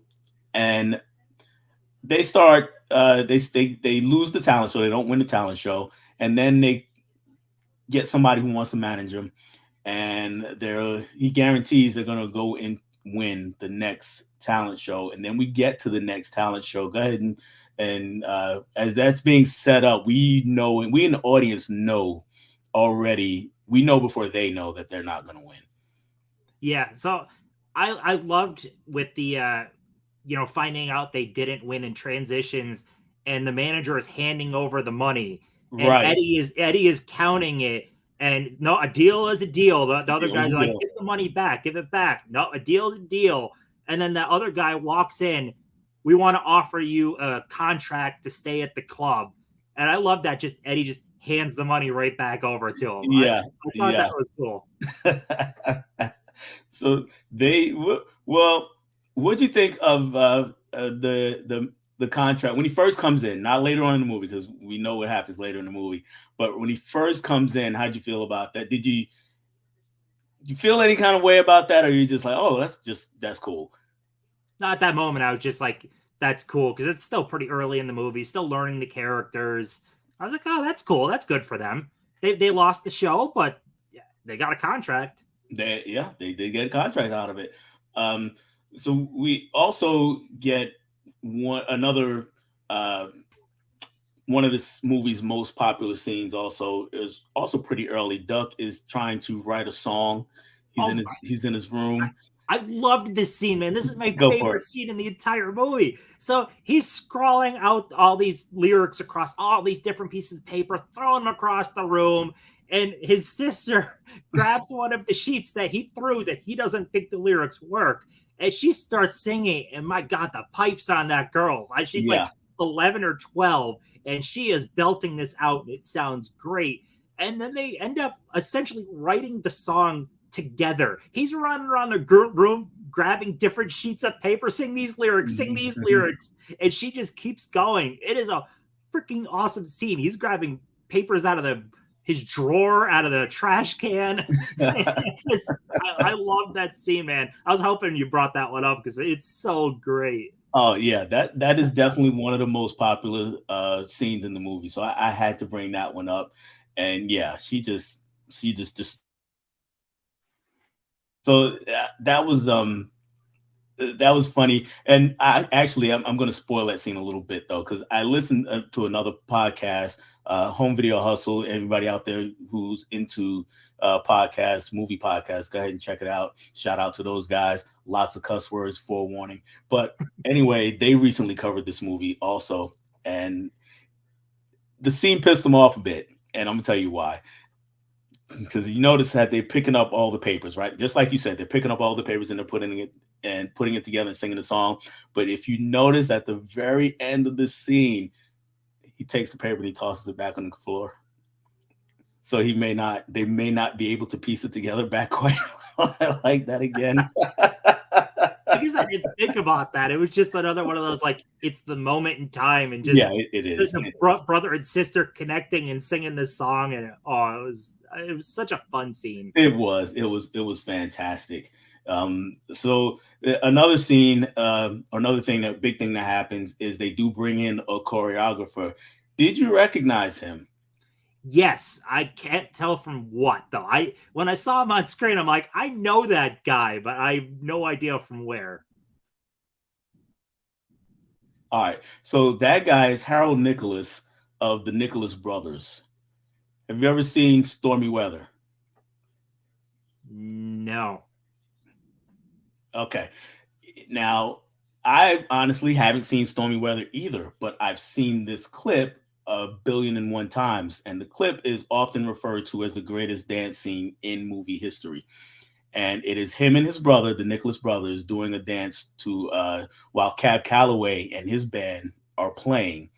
and they start they lose the talent show. They don't win the talent show, and then they get somebody who wants to manage them, and he guarantees they're gonna go and win the next talent show. And then we get to the next talent show. Go ahead and as that's being set up, we know, and we in the audience know already. We know before they know that they're not gonna win. Yeah. So I loved with the finding out they didn't win in transitions, and the manager is handing over the money, and Right. Eddie is counting it. And no, a deal is a deal. The other Deal is guys a are like, deal. give the money back, give it back. No, a deal is a deal. And then the other guy walks in. We want to offer you a contract to stay at the club. And I love that. Just Eddie just hands the money right back over to him. Yeah, I thought that yeah. was cool. So well, what'd you think of the contract when he first comes in? Not later on in the movie because we know what happens later in the movie. But when he first comes in, how'd you feel about that? Did you feel any kind of way about that, or you just like, oh, that's cool? Not at that moment. I was just like, that's cool because it's still pretty early in the movie, still learning the characters. I was like, oh, that's cool. That's good for them. They lost the show, but yeah, they got a contract. They did get a contract out of it. Um, so we also get uh, one of this movie's most popular scenes. Also is also pretty early. Duck is trying to write a song. Oh, He's in his room. I loved this scene, man. This is my Go for favorite it. scene in the entire movie. So he's scrawling out all these lyrics across all these different pieces of paper, throwing them across the room. And his sister grabs one of the sheets that he threw that he doesn't think the lyrics work. And she starts singing. And my God, the pipes on that girl. She's like Yeah. 11 or 12. And she is belting this out. And it sounds great. And then they end up essentially writing the song together. He's running around the room grabbing different sheets of paper, sing these lyrics, and she just keeps going. It is a freaking awesome scene. He's grabbing papers out of his drawer, out of the trash can. I love that scene, man. I was hoping you brought that one up because it's so great. Oh yeah, that is definitely one of the most popular scenes in the movie. So I had to bring that one up. And yeah, she just so that was funny. And I'm going to spoil that scene a little bit though, because I listened to another podcast, Home Video Hustle. Everybody out there who's into podcasts, movie podcasts, go ahead and check it out. Shout out to those guys. Lots of cuss words, forewarning. But anyway, they recently covered this movie also, and the scene pissed them off a bit. And I'm gonna tell you why. Because you notice that they're picking up all the papers, right? Just like you said, they're picking up all the papers and they're putting it together and singing the song. But if you notice at the very end of the scene, he takes the paper and he tosses it back on the floor. So they may not be able to piece it together back quite like that again. I guess I didn't think about that. It was just another one of those, like, it's the moment in time and just Yeah, it is. the brother and sister connecting and singing this song. And it was such a fun scene. It was fantastic. So another scene, another thing, that big thing that happens is they do bring in a choreographer. Did you recognize him? Yes, I can't tell from what though. When I saw him on screen, I'm like, I know that guy, but I have no idea from where. All right. So that guy is Harold Nicholas of the Nicholas Brothers. Have you ever seen Stormy Weather? No. Okay. Now, I honestly haven't seen Stormy Weather either, but I've seen this clip a billion and one times. And the clip is often referred to as the greatest dance scene in movie history. And it is him and his brother, the Nicholas brothers, doing a dance to while Cab Calloway and his band are playing.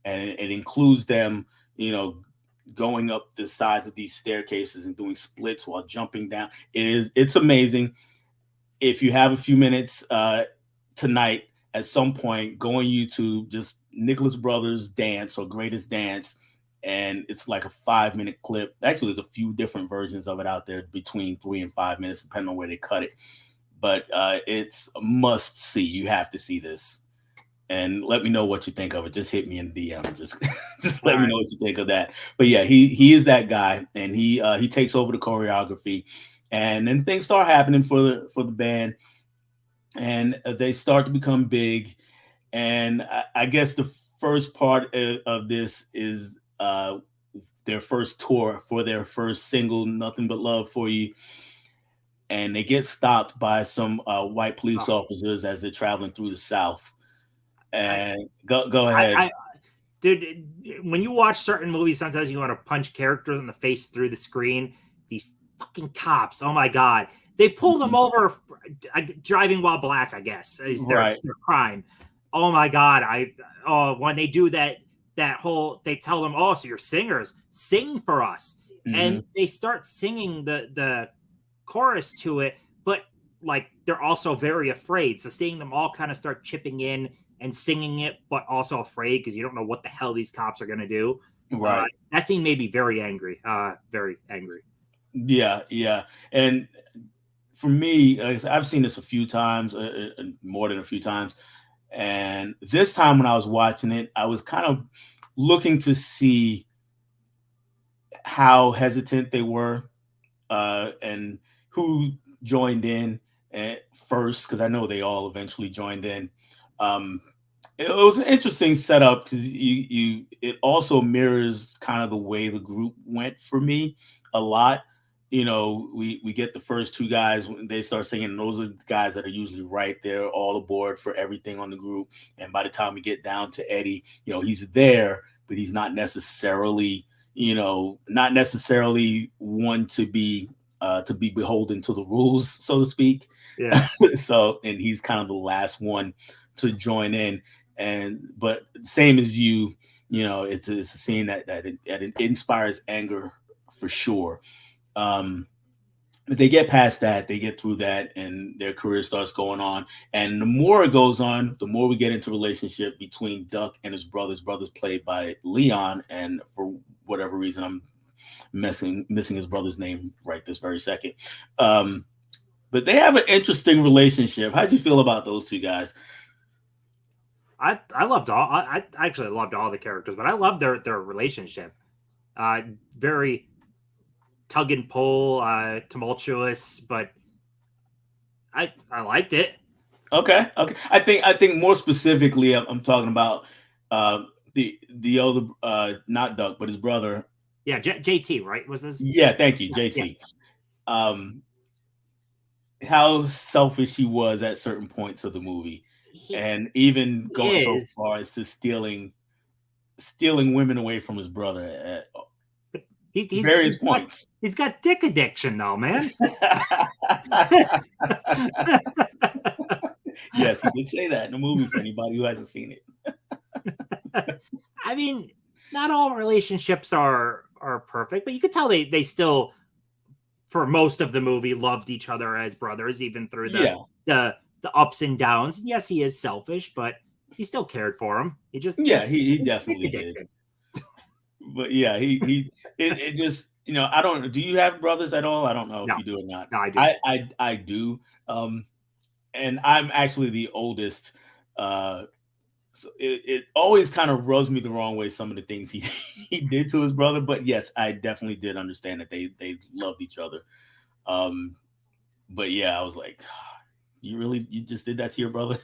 And it includes them, you know, going up the sides of these staircases and doing splits while jumping down. It's amazing. If you have a few minutes tonight, at some point, go on YouTube, just Nicholas Brothers dance or greatest dance, and it's like a 5 minute clip. Actually, there's a few different versions of it out there between 3 and 5 minutes, depending on where they cut it. But it's a must see. You have to see this, and let me know what you think of it. Just hit me in the DM. Just let me know what you think of that. But yeah, he is that guy, and he takes over the choreography, and then things start happening for the band, and they start to become big. And I guess the first part of this is their first tour for their first single, "Nothing But Love for You," and they get stopped by some white police officers as they're traveling through the South. And go ahead. Dude, when you watch certain movies, sometimes you want to punch characters in the face through the screen. These fucking cops, oh my God. They pulled them over driving while black, I guess, is their crime. Oh my God. When they do that, that whole they tell them, oh, so you're singers, sing for us, and Hmm. they start singing the chorus to it, but like they're also very afraid. So seeing them all kind of start chipping in and singing it, but also afraid because you don't know what the hell these cops are gonna do. Uh, Right. that scene made me very angry. Very angry. Yeah, yeah. And for me, like I said, I've seen this a few times, more than a few times. And this time when I was watching it, I was kind of looking to see how hesitant they were, and who joined in at first, because I know they all eventually joined in. Um, it was an interesting setup because you it also mirrors kind of the way the group went for me a lot. We get the first two guys when they start singing, and those are the guys that are usually right there, all aboard for everything on the group. And by the time we get down to Eddie, he's there, but he's not necessarily, not necessarily one to be beholden to the rules, so to speak. Yeah. So, and he's kind of the last one to join in. And but same as you, it's a scene that it inspires anger for sure. Um, but they get past that, they get through that, and their career starts going on. And the more it goes on, the more we get into relationship between Duck and his brothers. Brothers played by Leon, and for whatever reason, I'm missing his brother's name right this very second. Um, but they have an interesting relationship. How'd you feel about those two guys? I loved all. I actually loved all the characters, but I loved their relationship. Uh, Very tug and pull, tumultuous, but I liked it. Okay, okay. I think more specifically, I'm talking about uh, the other, not Duck, but his brother. Yeah, JT, right? Was this? Yeah, thank you, Yes, JT. Um, how selfish he was at certain points of the movie, he and even going so is. far as to stealing women away from his brother at But various points. he's got dick addiction though, man. Yes, he did say that in the movie for anybody who hasn't seen it. I mean, not all relationships are perfect, but you could tell they still for most of the movie loved each other as brothers, even through Yeah, the the ups and downs. And yes, he is selfish, but he still cared for him. yeah, he He's dick definitely did. addicted. But yeah, it just, I don't, do you have brothers at all? I don't know if No, you do or not. no, I do. I do. And I'm actually the oldest. So it always kind of rubs me the wrong way, some of the things he he did to his brother. But yes, I definitely did understand that they loved each other. Um, but yeah, I was like, you just did that to your brother?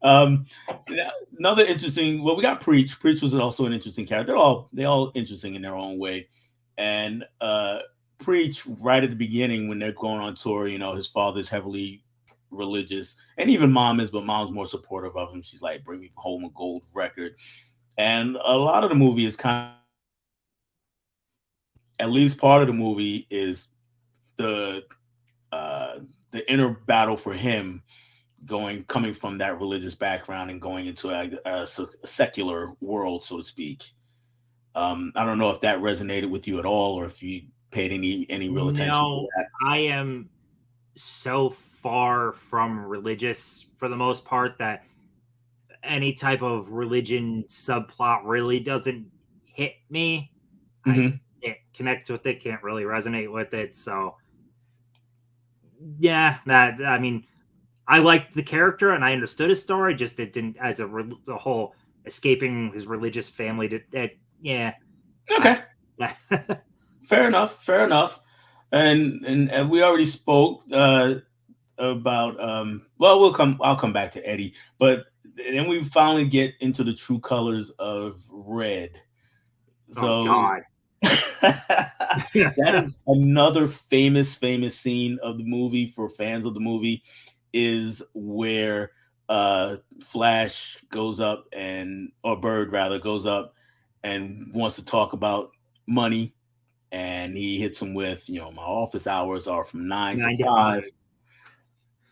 um, yeah, another interesting. Well, we got Preach. Preach was also an interesting character. They all interesting in their own way. And Preach, right at the beginning when they're going on tour, his father's heavily religious, and even mom is, but mom's more supportive of him. She's like, "Bring me home a gold record." And a lot of the movie is kind of, at least part of the movie is the uh, the inner battle for him, coming from that religious background and going into a secular world, so to speak. I don't know if that resonated with you at all, or if you paid any real attention to No, that. I am so far from religious for the most part that any type of religion subplot really doesn't hit me. I Hmm. can't connect with it, can't really resonate with it. So yeah, that I mean, I liked the character and I understood his story. Just it didn't as the whole escaping his religious family. Yeah, I, Okay, fair enough, fair enough. And we already spoke about, well, I'll come back to Eddie, but then we finally get into the true colors of Red. oh So God. that is another famous scene of the movie for fans of the movie, is where Flash goes up, and or Bird rather goes up and wants to talk about money, and he hits him with, my office hours are from 9 to Nine to 5. five.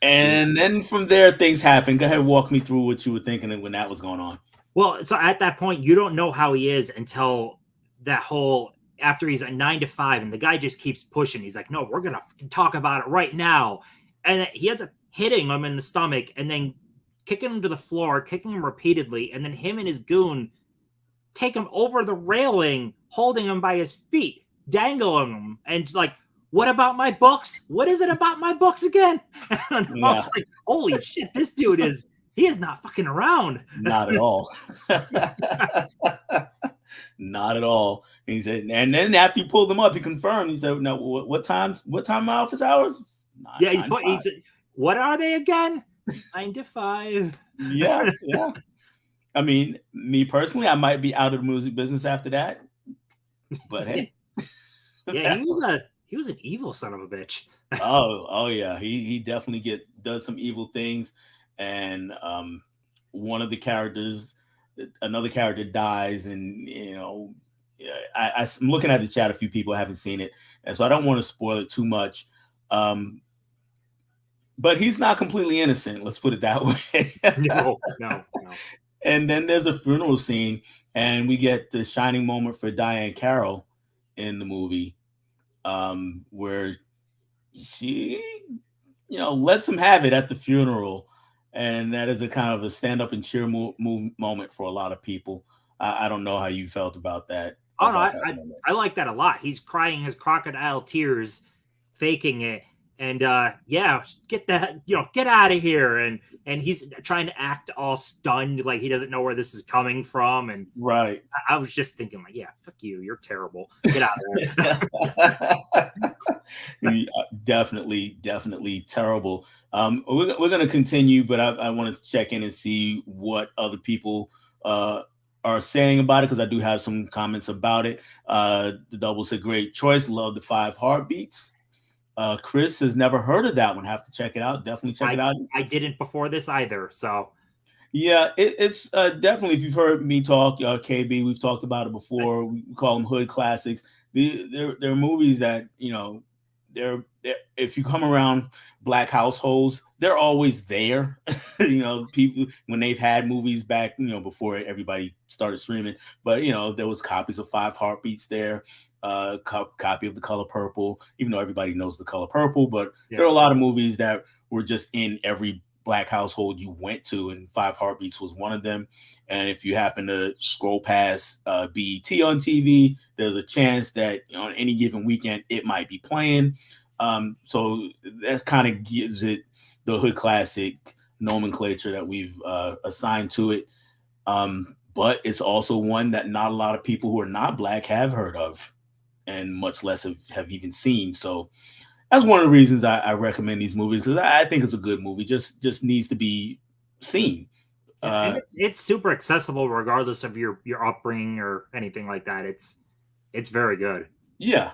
And then from there, things happen. Go ahead, walk me through what you were thinking when that was going on. Well, so at that point, you don't know how he is until that whole after he's at 9 to 5, and the guy just keeps pushing. He's like, "No, we're gonna talk about it right now," and he ends up hitting him in the stomach, and then kicking him to the floor, kicking him repeatedly, and then him and his goon take him over the railing, holding him by his feet, dangling him, and like, "What about my books? What is it about my books again?" And I Yeah, was like, "Holy shit, this dude he is not fucking around." not at all. Not at all. And he said, and then after you pulled them up, he confirmed. He said, "No, what times? What time my office hours? Yeah, Nine to five." what are they again? 9 to 5. Yeah, yeah. I mean, me personally, I might be out of the music business after that, but Yeah, hey. yeah, he was an evil son of a bitch. Oh yeah, he definitely does some evil things, and one of the characters, another character dies, and yeah, I'm looking at the chat. A few people haven't seen it, and so I don't want to spoil it too much. Um, but he's not completely innocent. Let's put it that way. No, no, no. And then there's a funeral scene, and we get the shining moment for Diane Carroll in the movie, where she lets him have it at the funeral, and that is a kind of a stand up and cheer moment for a lot of people. I don't know how you felt Oh no, about that moment. I like that a lot. He's crying his crocodile tears, faking it, and yeah, get that get out of here, and he's trying to act all stunned, like he doesn't know where this is coming from, and Right. I was just thinking like, yeah, fuck you, you're terrible, get out of there. Definitely terrible. We're going to continue, but I want to check in and see what other people are saying about it, because I do have some comments about it. The Double's a great choice. Love the Five Heartbeats. Chris has never heard of that one. Have to check it out. Definitely check it out. I didn't before this either, so Yeah, it's definitely. If you've heard me talk, KB, we've talked about it before. We call them hood classics. They're movies that they're if you come around black households, they're always there. People when they've had movies back, before everybody started streaming. But there was copies of Five Heartbeats there, copy of The Color Purple. Even though everybody knows The Color Purple, but there yeah. are a lot of movies that were just in every black household you went to, and Five Heartbeats was one of them. And if you happen to scroll past BET on TV, there's a chance that on any given weekend it might be playing. So that's kind of gives it the hood classic nomenclature that we've assigned to it. But it's also one that not a lot of people who are not black have heard of, and much less have even seen. So that's one of the reasons I recommend these movies, because I think it's a good movie. Just needs to be seen. Yeah, and it's super accessible regardless of your upbringing or anything like that. It's very good. Yeah.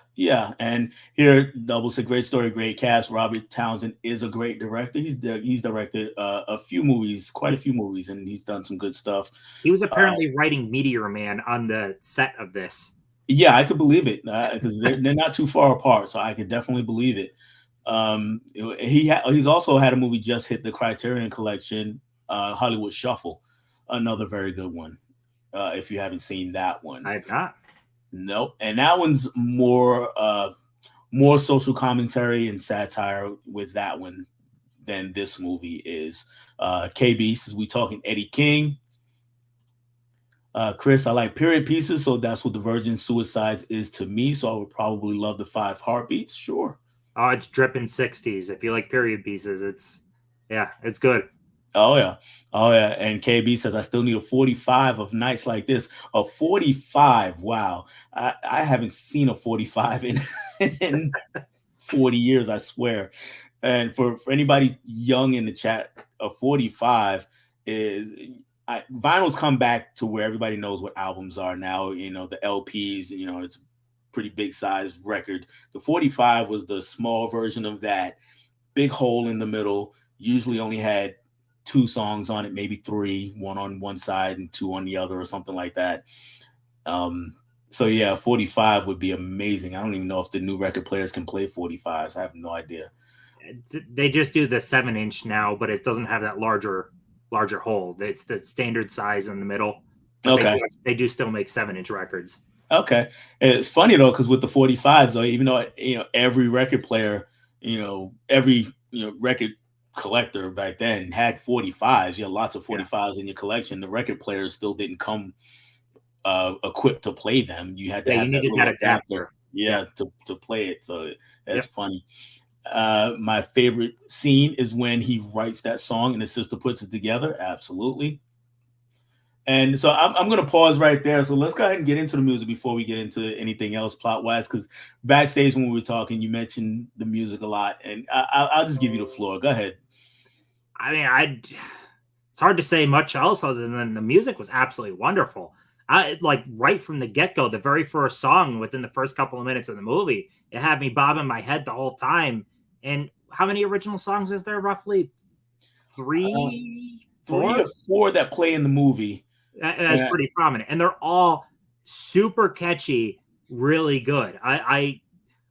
And here, Doubles a great story, great cast. Robert Townsend is a great director. He's directed a few movies, quite a few movies, and he's done some good stuff. He was Uh, apparently writing Meteor Man on the set of this. yeah, I could believe it, because they're not too far apart, so I could definitely believe it. He's also had a movie just hit the Criterion Collection, Hollywood Shuffle, another very good one. If you haven't seen that one, I have not. nope. And that one's more social commentary and satire with that one than this movie is. KB says we talking Eddie King. Chris, I like period pieces, so that's what the Virgin Suicides is to me. So I would probably love the Five Heartbeats. Sure. Oh, it's dripping 60s. If you like period pieces, it's good. Oh yeah. Oh yeah. And KB says I still need a 45 of nights like this. A 45. Wow. I haven't seen a 45 in 40 years, I swear. And for anybody young in the chat, a 45 is vinyls come back to where everybody knows what albums are now. The LPs, it's a pretty big size record. The 45 was the small version of that, big hole in the middle, usually only had two songs on it, maybe three, one on one side and two on the other, or something like that. So yeah, 45 would be amazing. I don't even know if the new record players can play 45s. I have no idea. They just do the 7 inch now, but it doesn't have that larger hole. It's the standard size in the middle, but Okay. they do still make 7 inch records. Okay. It's funny though, because with the 45s, though, even though every record player, every record collector back then had 45s. You had lots of Yeah, 45s in your collection. The record players still didn't come equipped to play them. You had to yeah, you have that needed that little adapter, adapter. yeah, Yep, to play it. So that's yep. funny. My favorite scene is when he writes that song and his sister puts it together. Absolutely. And so I'm going to pause right there. So let's go ahead and get into the music before we get into anything else plot wise. Because backstage when we were talking, you mentioned the music a lot, and I'll just give you the floor. Go ahead. I mean, I it's hard to say much else other than the music was absolutely wonderful. I like right from the get go, the very first song within the first couple of minutes of the movie, it had me bobbing my head the whole time. And how many original songs is there? Roughly Uh, three, 3 or four. 4 that play in the movie. That's And pretty prominent, and they're all super catchy, really good. I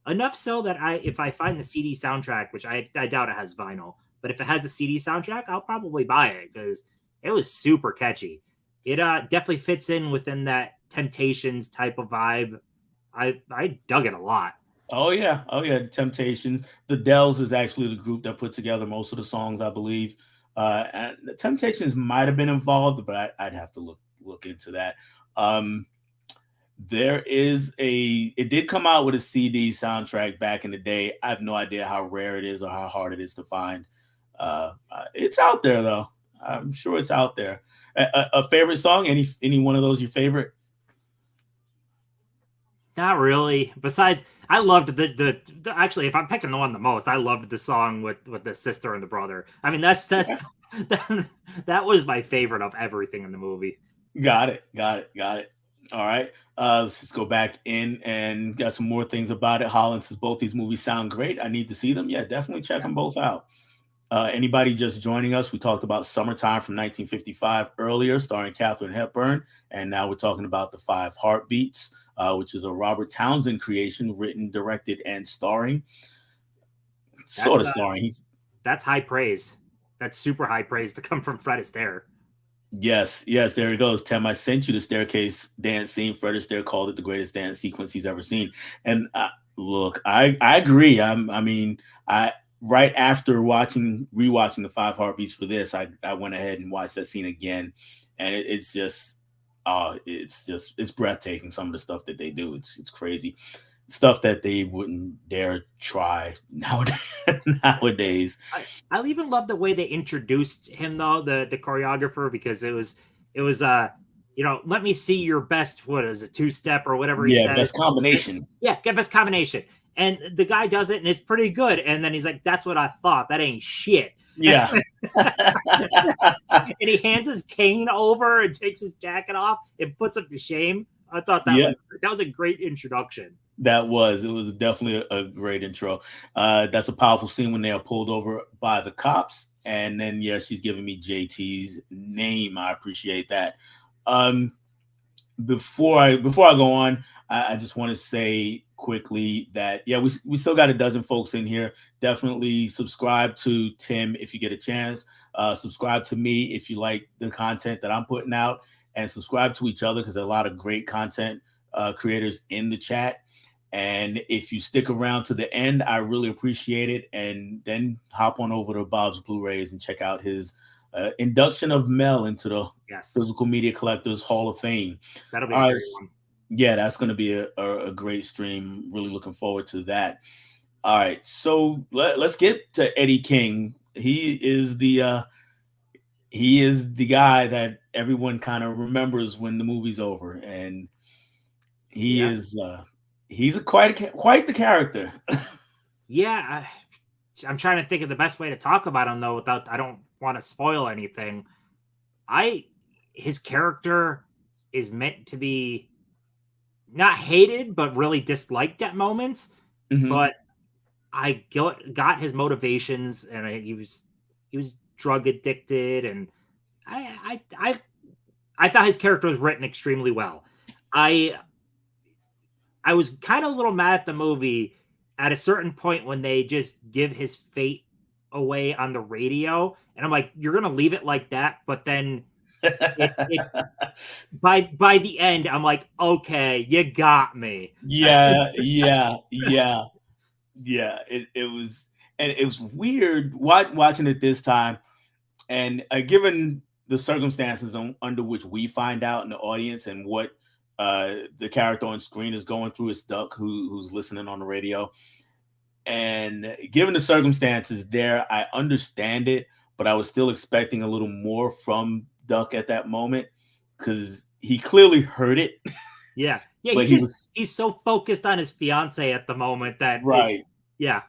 enough so that if I find the CD soundtrack, which I doubt it has vinyl, but if it has a CD soundtrack, I'll probably buy it because it was super catchy. It definitely fits in within that Temptations type of vibe. I dug it a lot. oh yeah, the Temptations. The Dells is actually the group that put together most of the songs, I believe. And the Temptations might have been involved, but I'd have to look into that. Um, There is a it did come out with a CD soundtrack back in the day. I have no idea how rare it is or how hard it is to find. It's out there though. I'm sure it's out there. A favorite song? Any one of those your favorite? Not really. Besides, I loved actually, if I'm picking the one the most, I loved the song with the sister and the brother. I mean, that's Okay. that, that was my favorite of everything in the movie. Got it. Got it. Got it. All right. Let's just go back in and got some more things about it. Holland says both these movies sound great. I need to see them. Yeah, definitely check Yeah, them both out. Anybody just joining us, we talked about Summertime from 1955 earlier, starring Katharine Hepburn. And now we're talking about The Five Heartbeats, which is a Robert Townsend creation, written, directed, and starring. that's Sort of starring. He's that's high praise. That's super high praise to come from Fred Astaire. Yes, yes, there it goes. Tim, I sent you the staircase dance scene. Fred Astaire called it the greatest dance sequence he's ever seen. And look, I agree. I mean, I right after rewatching the Five Heartbeats for this, I went ahead and watched that scene again, and it's breathtaking. Some of the stuff that they do, it's crazy stuff that they wouldn't dare try nowadays. nowadays. I even love the way they introduced him though, the choreographer, because it was let me see your best, what is it, two step or whatever he Yeah, says. best combination. Yeah, get best combination. And the guy does it and it's pretty good. And then he's like, that's what I thought. That ain't shit. And Yeah. he hands his cane over and takes his jacket off and puts him to shame. I thought Yeah, that was a great introduction. it was definitely a great intro. That's a powerful scene when they are pulled over by the cops, and then yeah, she's giving me JT's name. I appreciate that. Um, before I go on, I just want to say quickly that yeah, we still got a dozen folks in here. Definitely subscribe to Tim if you get a chance. Subscribe to me if you like the content that I'm putting out, and subscribe to each other because there are a lot of great content creators in the chat. And if you stick around to the end, I really appreciate it. And then hop on over to Bob's Blu-rays and check out his induction of Mel into the Yes. Physical Media Collectors Hall of Fame. That'll be a All right. great one. Yeah, that's going to be a great stream. Really looking forward to that. All right. So let's get to Eddie King. He is the guy that everyone kind of remembers when the movie's over, and he Yeah. is he's quite the character. Yeah. I'm trying to think of the best way to talk about him though, without I don't want to spoil anything. I His character is meant to be not hated, but really disliked at moments. hmm But I got his motivations, and he was drug addicted, and I I I I thought his character was written extremely well. I I was kind of a little mad at the movie at a certain point when they just give his fate away on the radio, and I'm like, you're gonna leave it like that, but then it by the end, I'm like, okay, you got me. Yeah, yeah, yeah, yeah. It was, and it was weird watching it this time, and given the circumstances under which we find out in the audience and what the character on screen is going through, is Duck, who's listening on the radio. And given the circumstances there, I understand it, but I was still expecting a little more from Duck at that moment because he clearly heard it, Yeah, yeah. but he was He's so focused on his fiance at the moment that it. right, Yeah,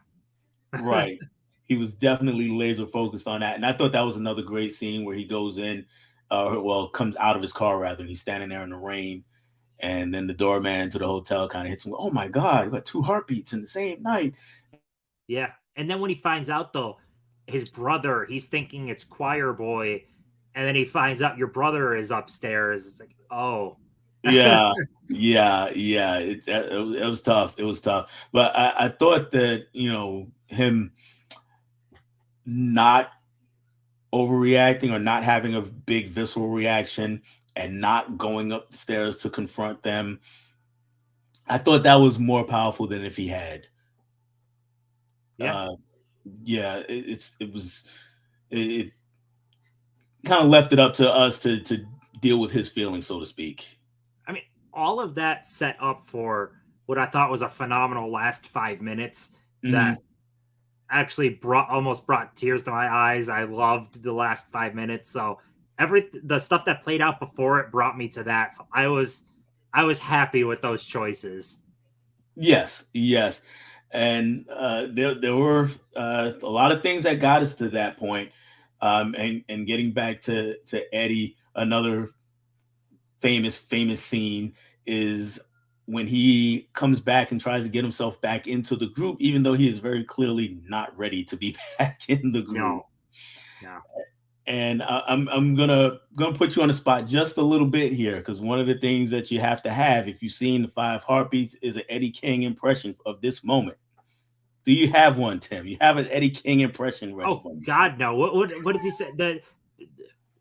right. He was definitely laser focused on that, and I thought that was another great scene where he goes in, well, comes out of his car rather, and he's standing there in the rain, and then the doorman to the hotel kind of hits him. Oh my God, you got two heartbeats in the same night. yeah. And then when he finds out though, his brother, he's thinking it's Choir Boy, and then he finds out your brother is upstairs. It's like, oh, Yeah, yeah, yeah. It was tough. It was tough. But I thought that, him not overreacting or not having a big visceral reaction and not going up the stairs to confront them, I thought that was more powerful than if he had. yeah. Uh, yeah, it kind of left it up to us to deal with his feelings, so to speak. I mean, all of that set up for what I thought was a phenomenal last 5 minutes that Hmm. actually brought tears to my eyes. I loved the last 5 minutes. So the stuff that played out before it brought me to that. So I was happy with those choices. Yes, yes, and there were a lot of things that got us to that point. And getting back to Eddie, another famous scene is when he comes back and tries to get himself back into the group, even though he is very clearly not ready to be back in the group. No, no. And I'm gonna put you on the spot just a little bit here, because one of the things that you have to have if you've seen the Five Heartbeats is an Eddie King impression of this moment. Do you have one, Tim? You have an Eddie King impression ready Oh for me? God, no. What does he say? The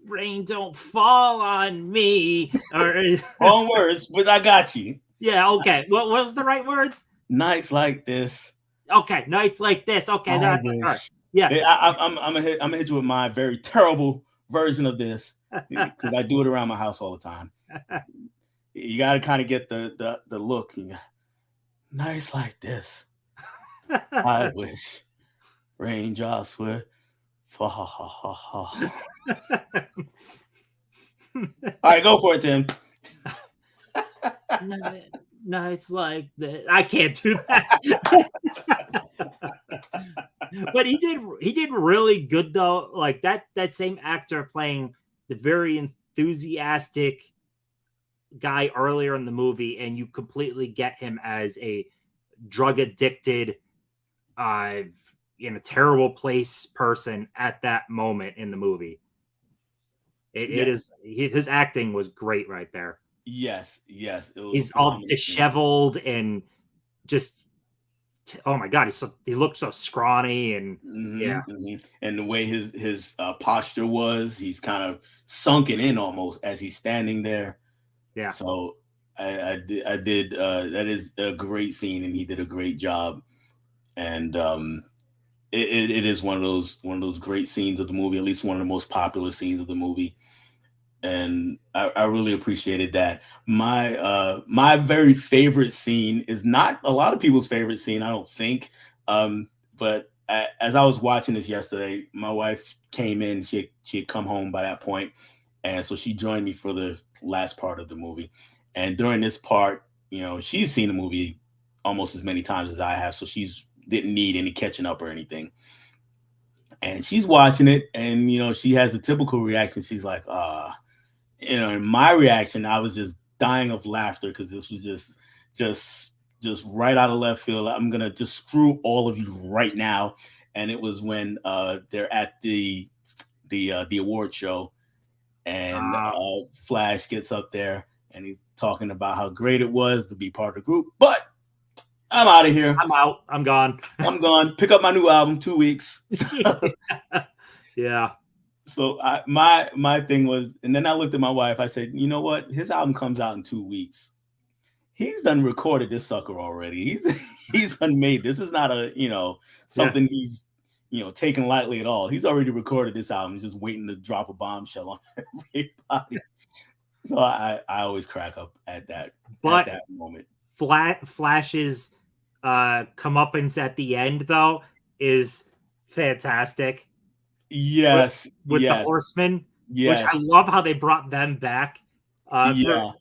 rain don't fall on me. Or Wrong words, but I got you. yeah, okay. What was the right words? Nights like this, Okay, nights like this. Okay, I all right. wish. Yeah. I'm gonna hit you with my very terrible version of this because I do it around my house all the time. You got to kind of get the look. Nights like this, I wish raindrops would fall. All right, go for it, Tim. Nights like that. I can't do that. But he did really good though. Like that same actor playing the very enthusiastic guy earlier in the movie, and you completely get him as a drug addicted, uh, in a terrible place person at that moment in the movie. It Yes, is his acting was great right there. yes, yes. It was a He's all phenomenal scene. disheveled and just oh my god, he looked so scrawny and yeah, And the way his posture was, he's kind of sunken in almost as he's standing there. yeah. So I did. That is a great scene, and he did a great job. And it is one of those great scenes of the movie, at least one of the most popular scenes of the movie. And I really appreciated that. My very favorite scene is not a lot of people's favorite scene, I don't think. But as I was watching this yesterday, my wife came in. She had come home by that point, and so she joined me for the last part of the movie. And during this part, she's seen the movie almost as many times as I have, so she's didn't need any catching up or anything. And she's watching it, and she has the typical reaction. She's like, in my reaction, I was just dying of laughter because this was just just right out of left field. I'm gonna just screw all of you right now. And it was when they're at the award show, and Uh, Flash gets up there and he's talking about how great it was to be part of the group, but I'm out of here. I'm out. I'm gone. I'm gone. Pick up my new album 2 weeks. Yeah. So my thing was, and then I looked at my wife. I said, you know what? His album comes out in 2 weeks. He's done recorded this sucker already. He's done made. This is not a Yeah. something he's taken lightly at all. He's already recorded this album. He's just waiting to drop a bombshell on everybody. So I always crack up at But that moment. Flash's comeuppance at the end though is fantastic with Yes, the yes, horsemen, which I yes, love how they brought them back. Uh, for yeah,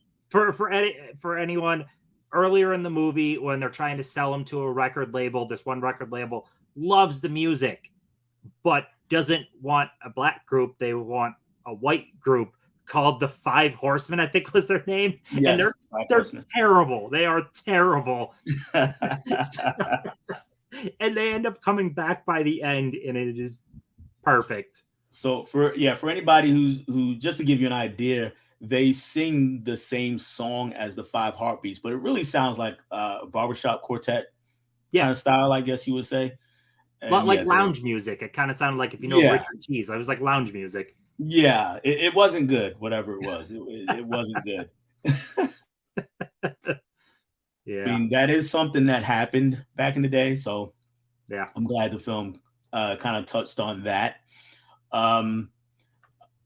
for anyone earlier in the movie when they're trying to sell him to a record label, this one record label loves the music, but doesn't want a black group. They want a white group called the Five Horsemen, I think was their name, and yes. they're terrible. They are terrible, and they end up coming back by the end, and it is perfect. So for anybody who just to give you an idea, they sing the same song as the Five Heartbeats, but it really sounds like a barbershop quartet Yeah, kind of style, I guess you would say. And like yeah, lounge music. It kind of sounded like if you know yeah, Richard Cheese. I was like lounge music. yeah. It wasn't good, whatever it was. It wasn't good. I Yeah, mean, that is something that happened back in the day, so yeah. I'm glad the film kind of touched on that. Um,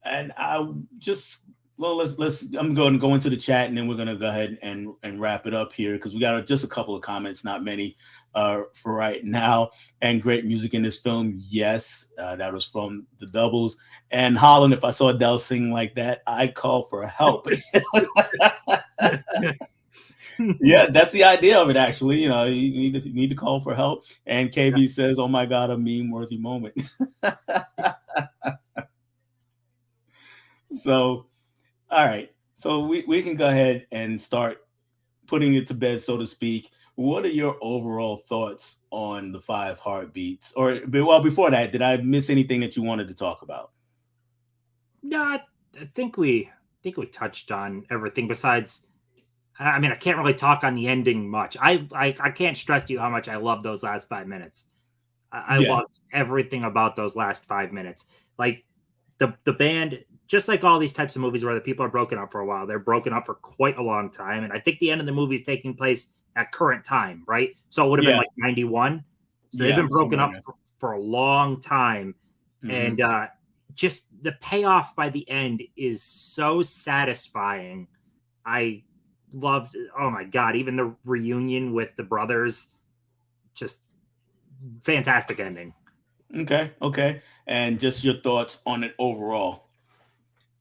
and I just let's I'm going to go into the chat and then we're gonna go ahead and wrap it up here because we got just a couple of comments, not many, for right now. And great music in this film, yes, that was from the Doubles. And Holland, if I saw Adele sing like that, I'd call for help. Yeah, that's the idea of it. Actually, you need to call for help. And Yeah. KB says, "Oh my God, a meme worthy moment." So, all right. So we can go ahead and start putting it to bed, so to speak. What are your overall thoughts on the Five Heartbeats? Or well, before that, did I miss anything that you wanted to talk about? No, I think we touched on everything besides. I mean, I can't really talk on the ending much. I can't stress to you how much I love those last 5 minutes. I Yeah, loved everything about those last 5 minutes. Like the band, just like all these types of movies where the people are broken up for a while, they're broken up for quite a long time. And I think the end of the movie is taking place at current time, right? So it would have been yeah, like 91. So they've yeah, been broken somewhere in up there. for a long time. Hmm. And just the payoff by the end is so satisfying. I loved, oh my God, even the reunion with the brothers, just fantastic ending. Okay, okay. And just your thoughts on it overall.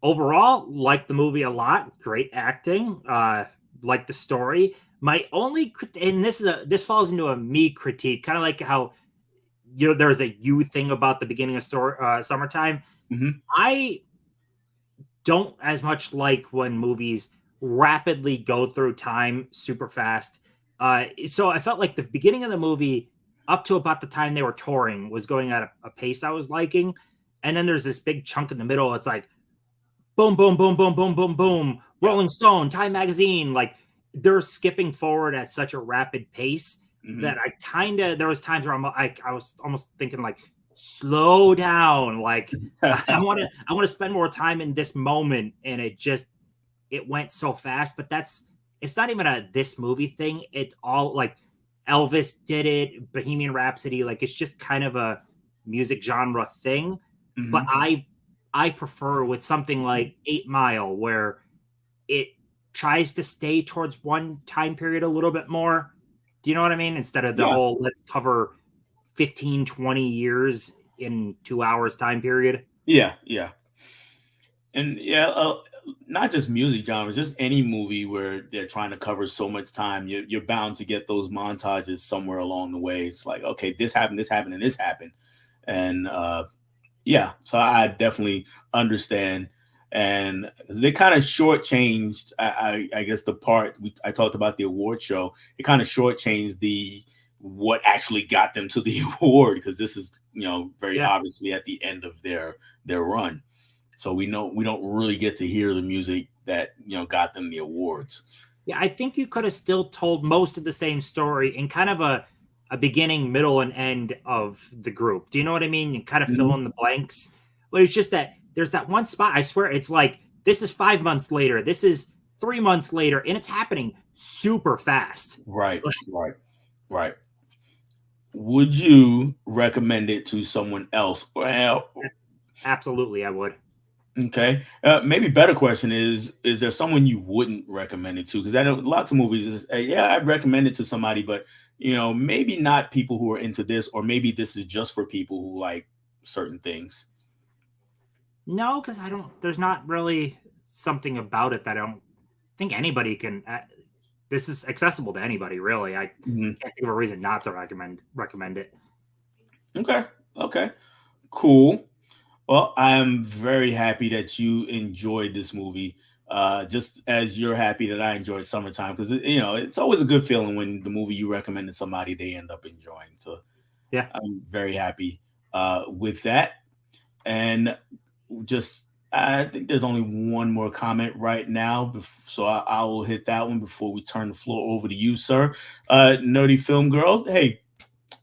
Overall, like the movie a lot. Great acting. Like the story. My only and this falls into a me critique, kind of like how there's a you thing about the beginning of story summertime. Hmm. I don't as much like when movies rapidly go through time super fast. So I felt like the beginning of the movie, up to about the time they were touring, was going at a pace I was liking, and then there's this big chunk in the middle. It's like boom, boom, boom, boom, boom, boom, boom. Yeah. Rolling Stone, Time Magazine, like they're skipping forward at such a rapid pace Hmm. that I kind of there was times where I was almost thinking like slow down, like I want to spend more time in this moment, and it went so fast. But it's not even a this movie thing. It's all like Elvis did it, Bohemian Rhapsody, like it's just kind of a music genre thing. But Hmm. I prefer with something like 8 Mile, where it tries to stay towards one time period a little bit more. Do you know what I mean? Instead of the Yeah, whole let's cover 15, 20 years in 2 hours time period. yeah, yeah. And yeah, not just music genres, just any movie where they're trying to cover so much time, you're bound to get those montages somewhere along the way. It's like, okay, this happened, and this happened, and yeah. So I definitely understand, and they kind of shortchanged. I guess the part I talked about the award show, it kind of shortchanged the what actually got them to the award because this is very Yeah. obviously at the end of their run. So we don't really get to hear the music that got them the awards. Yeah, I think you could have still told most of the same story in kind of a beginning, middle, and end of the group. Do you know what I mean? You kind of fill Mhm. in the blanks. But it's just that there's that one spot. I swear, it's like this is 5 months later. This is 3 months later, and it's happening super fast. Right, right, right. Would you recommend it to someone else? Well, Absolutely, I would. okay. Maybe better question is there someone you wouldn't recommend it to? Because I know lots of movies is, yeah, I'd recommend it to somebody, but maybe not people who are into this, or maybe this is just for people who like certain things. No, because I don't. There's not really something about it that I don't think anybody can. This is accessible to anybody, really. I Mhm. can't think of a reason not to recommend it. Okay. Okay. Cool. Well, I am very happy that you enjoyed this movie. Just as you're happy that I enjoyed Summertime, because it's always a good feeling when the movie you recommend to somebody they end up enjoying. So Yeah. I'm very happy with that. And just I think there's only one more comment right now, so I will hit that one before we turn the floor over to you, sir. Nerdy Film Girl, hey,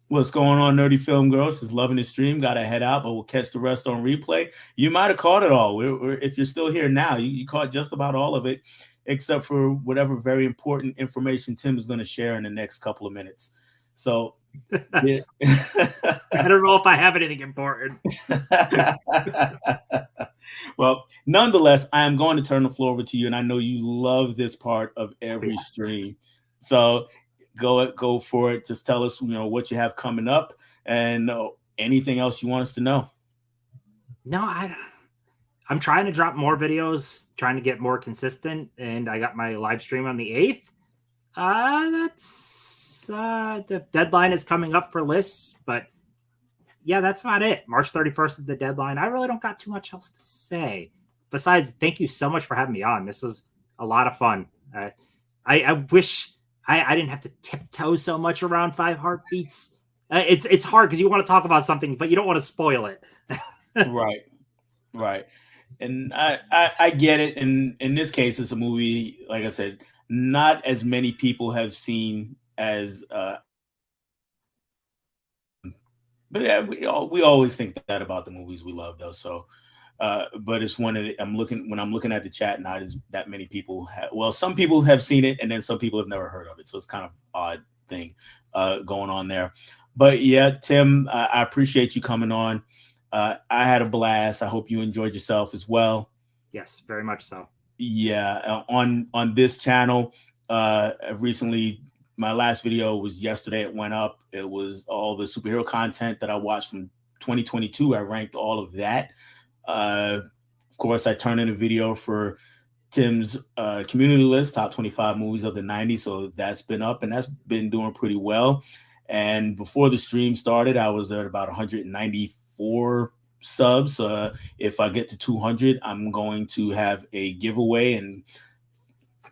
what's going on, Nerdy Film Girls? Is loving the stream. Got to head out, but we'll catch the rest on replay. You might have caught it all. If you're still here now, you caught just about all of it, except for whatever very important information Tim is going to share in the next couple of minutes. So, yeah. I don't know if I have anything important. Well, nonetheless, I am going to turn the floor over to you, and I know you love this part of Oh, yeah. every stream. So go for it. Just tell us, what you have coming up, and anything else you want us to know. No, I'm trying to drop more videos, trying to get more consistent, and I got my live stream on the 8th. That's the deadline is coming up for lists, but yeah, that's about it. March 31st is the deadline. I really don't got too much else to say. Besides, thank you so much for having me on. This was a lot of fun. I wish I didn't have to tiptoe so much around Five Heartbeats. It's hard because you want to talk about something, but you don't want to spoil it. Right, right. And I get it. And in this case, it's a movie, like I said, not as many people have seen as but yeah, we always think that about the movies we love, though. So, but it's one that I'm looking at the chat, not as that many people have. Well, some people have seen it, and then some people have never heard of it. So it's kind of odd thing going on there. But yeah, Tim, I appreciate you coming on. I had a blast. I hope you enjoyed yourself as well. Yes, very much so. Yeah, on this channel, recently, my last video was yesterday. It went up. It was all the superhero content that I watched from 2022. I ranked all of that. Of course, I turned in a video for Tim's community list, top 25 movies of the 90s. So that's been up, and that's been doing pretty well. And before the stream started, I was at about 194 subs. If I get to 200, I'm going to have a giveaway and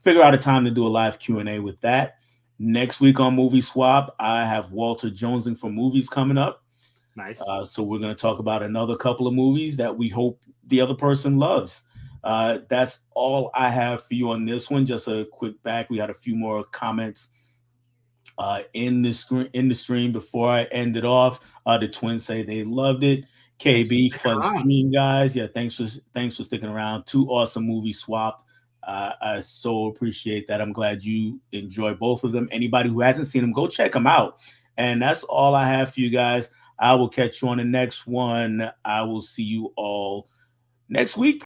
figure out a time to do a live Q&A with that. Next week on Movie Swap, I have Walter Jonesing for movies coming up. Nice. So we're going to talk about another couple of movies that we hope the other person loves. That's all I have for you on this one. Just a quick back. We had a few more comments in the stream before I end it off. The twins say they loved it. Thanks for KB, sticking fun around. stream, guys. Yeah, thanks for sticking around. Two awesome movies swapped. I so appreciate that. I'm glad you enjoy both of them. Anybody who hasn't seen them, go check them out. And that's all I have for you guys. I will catch you on the next one. I will see you all next week.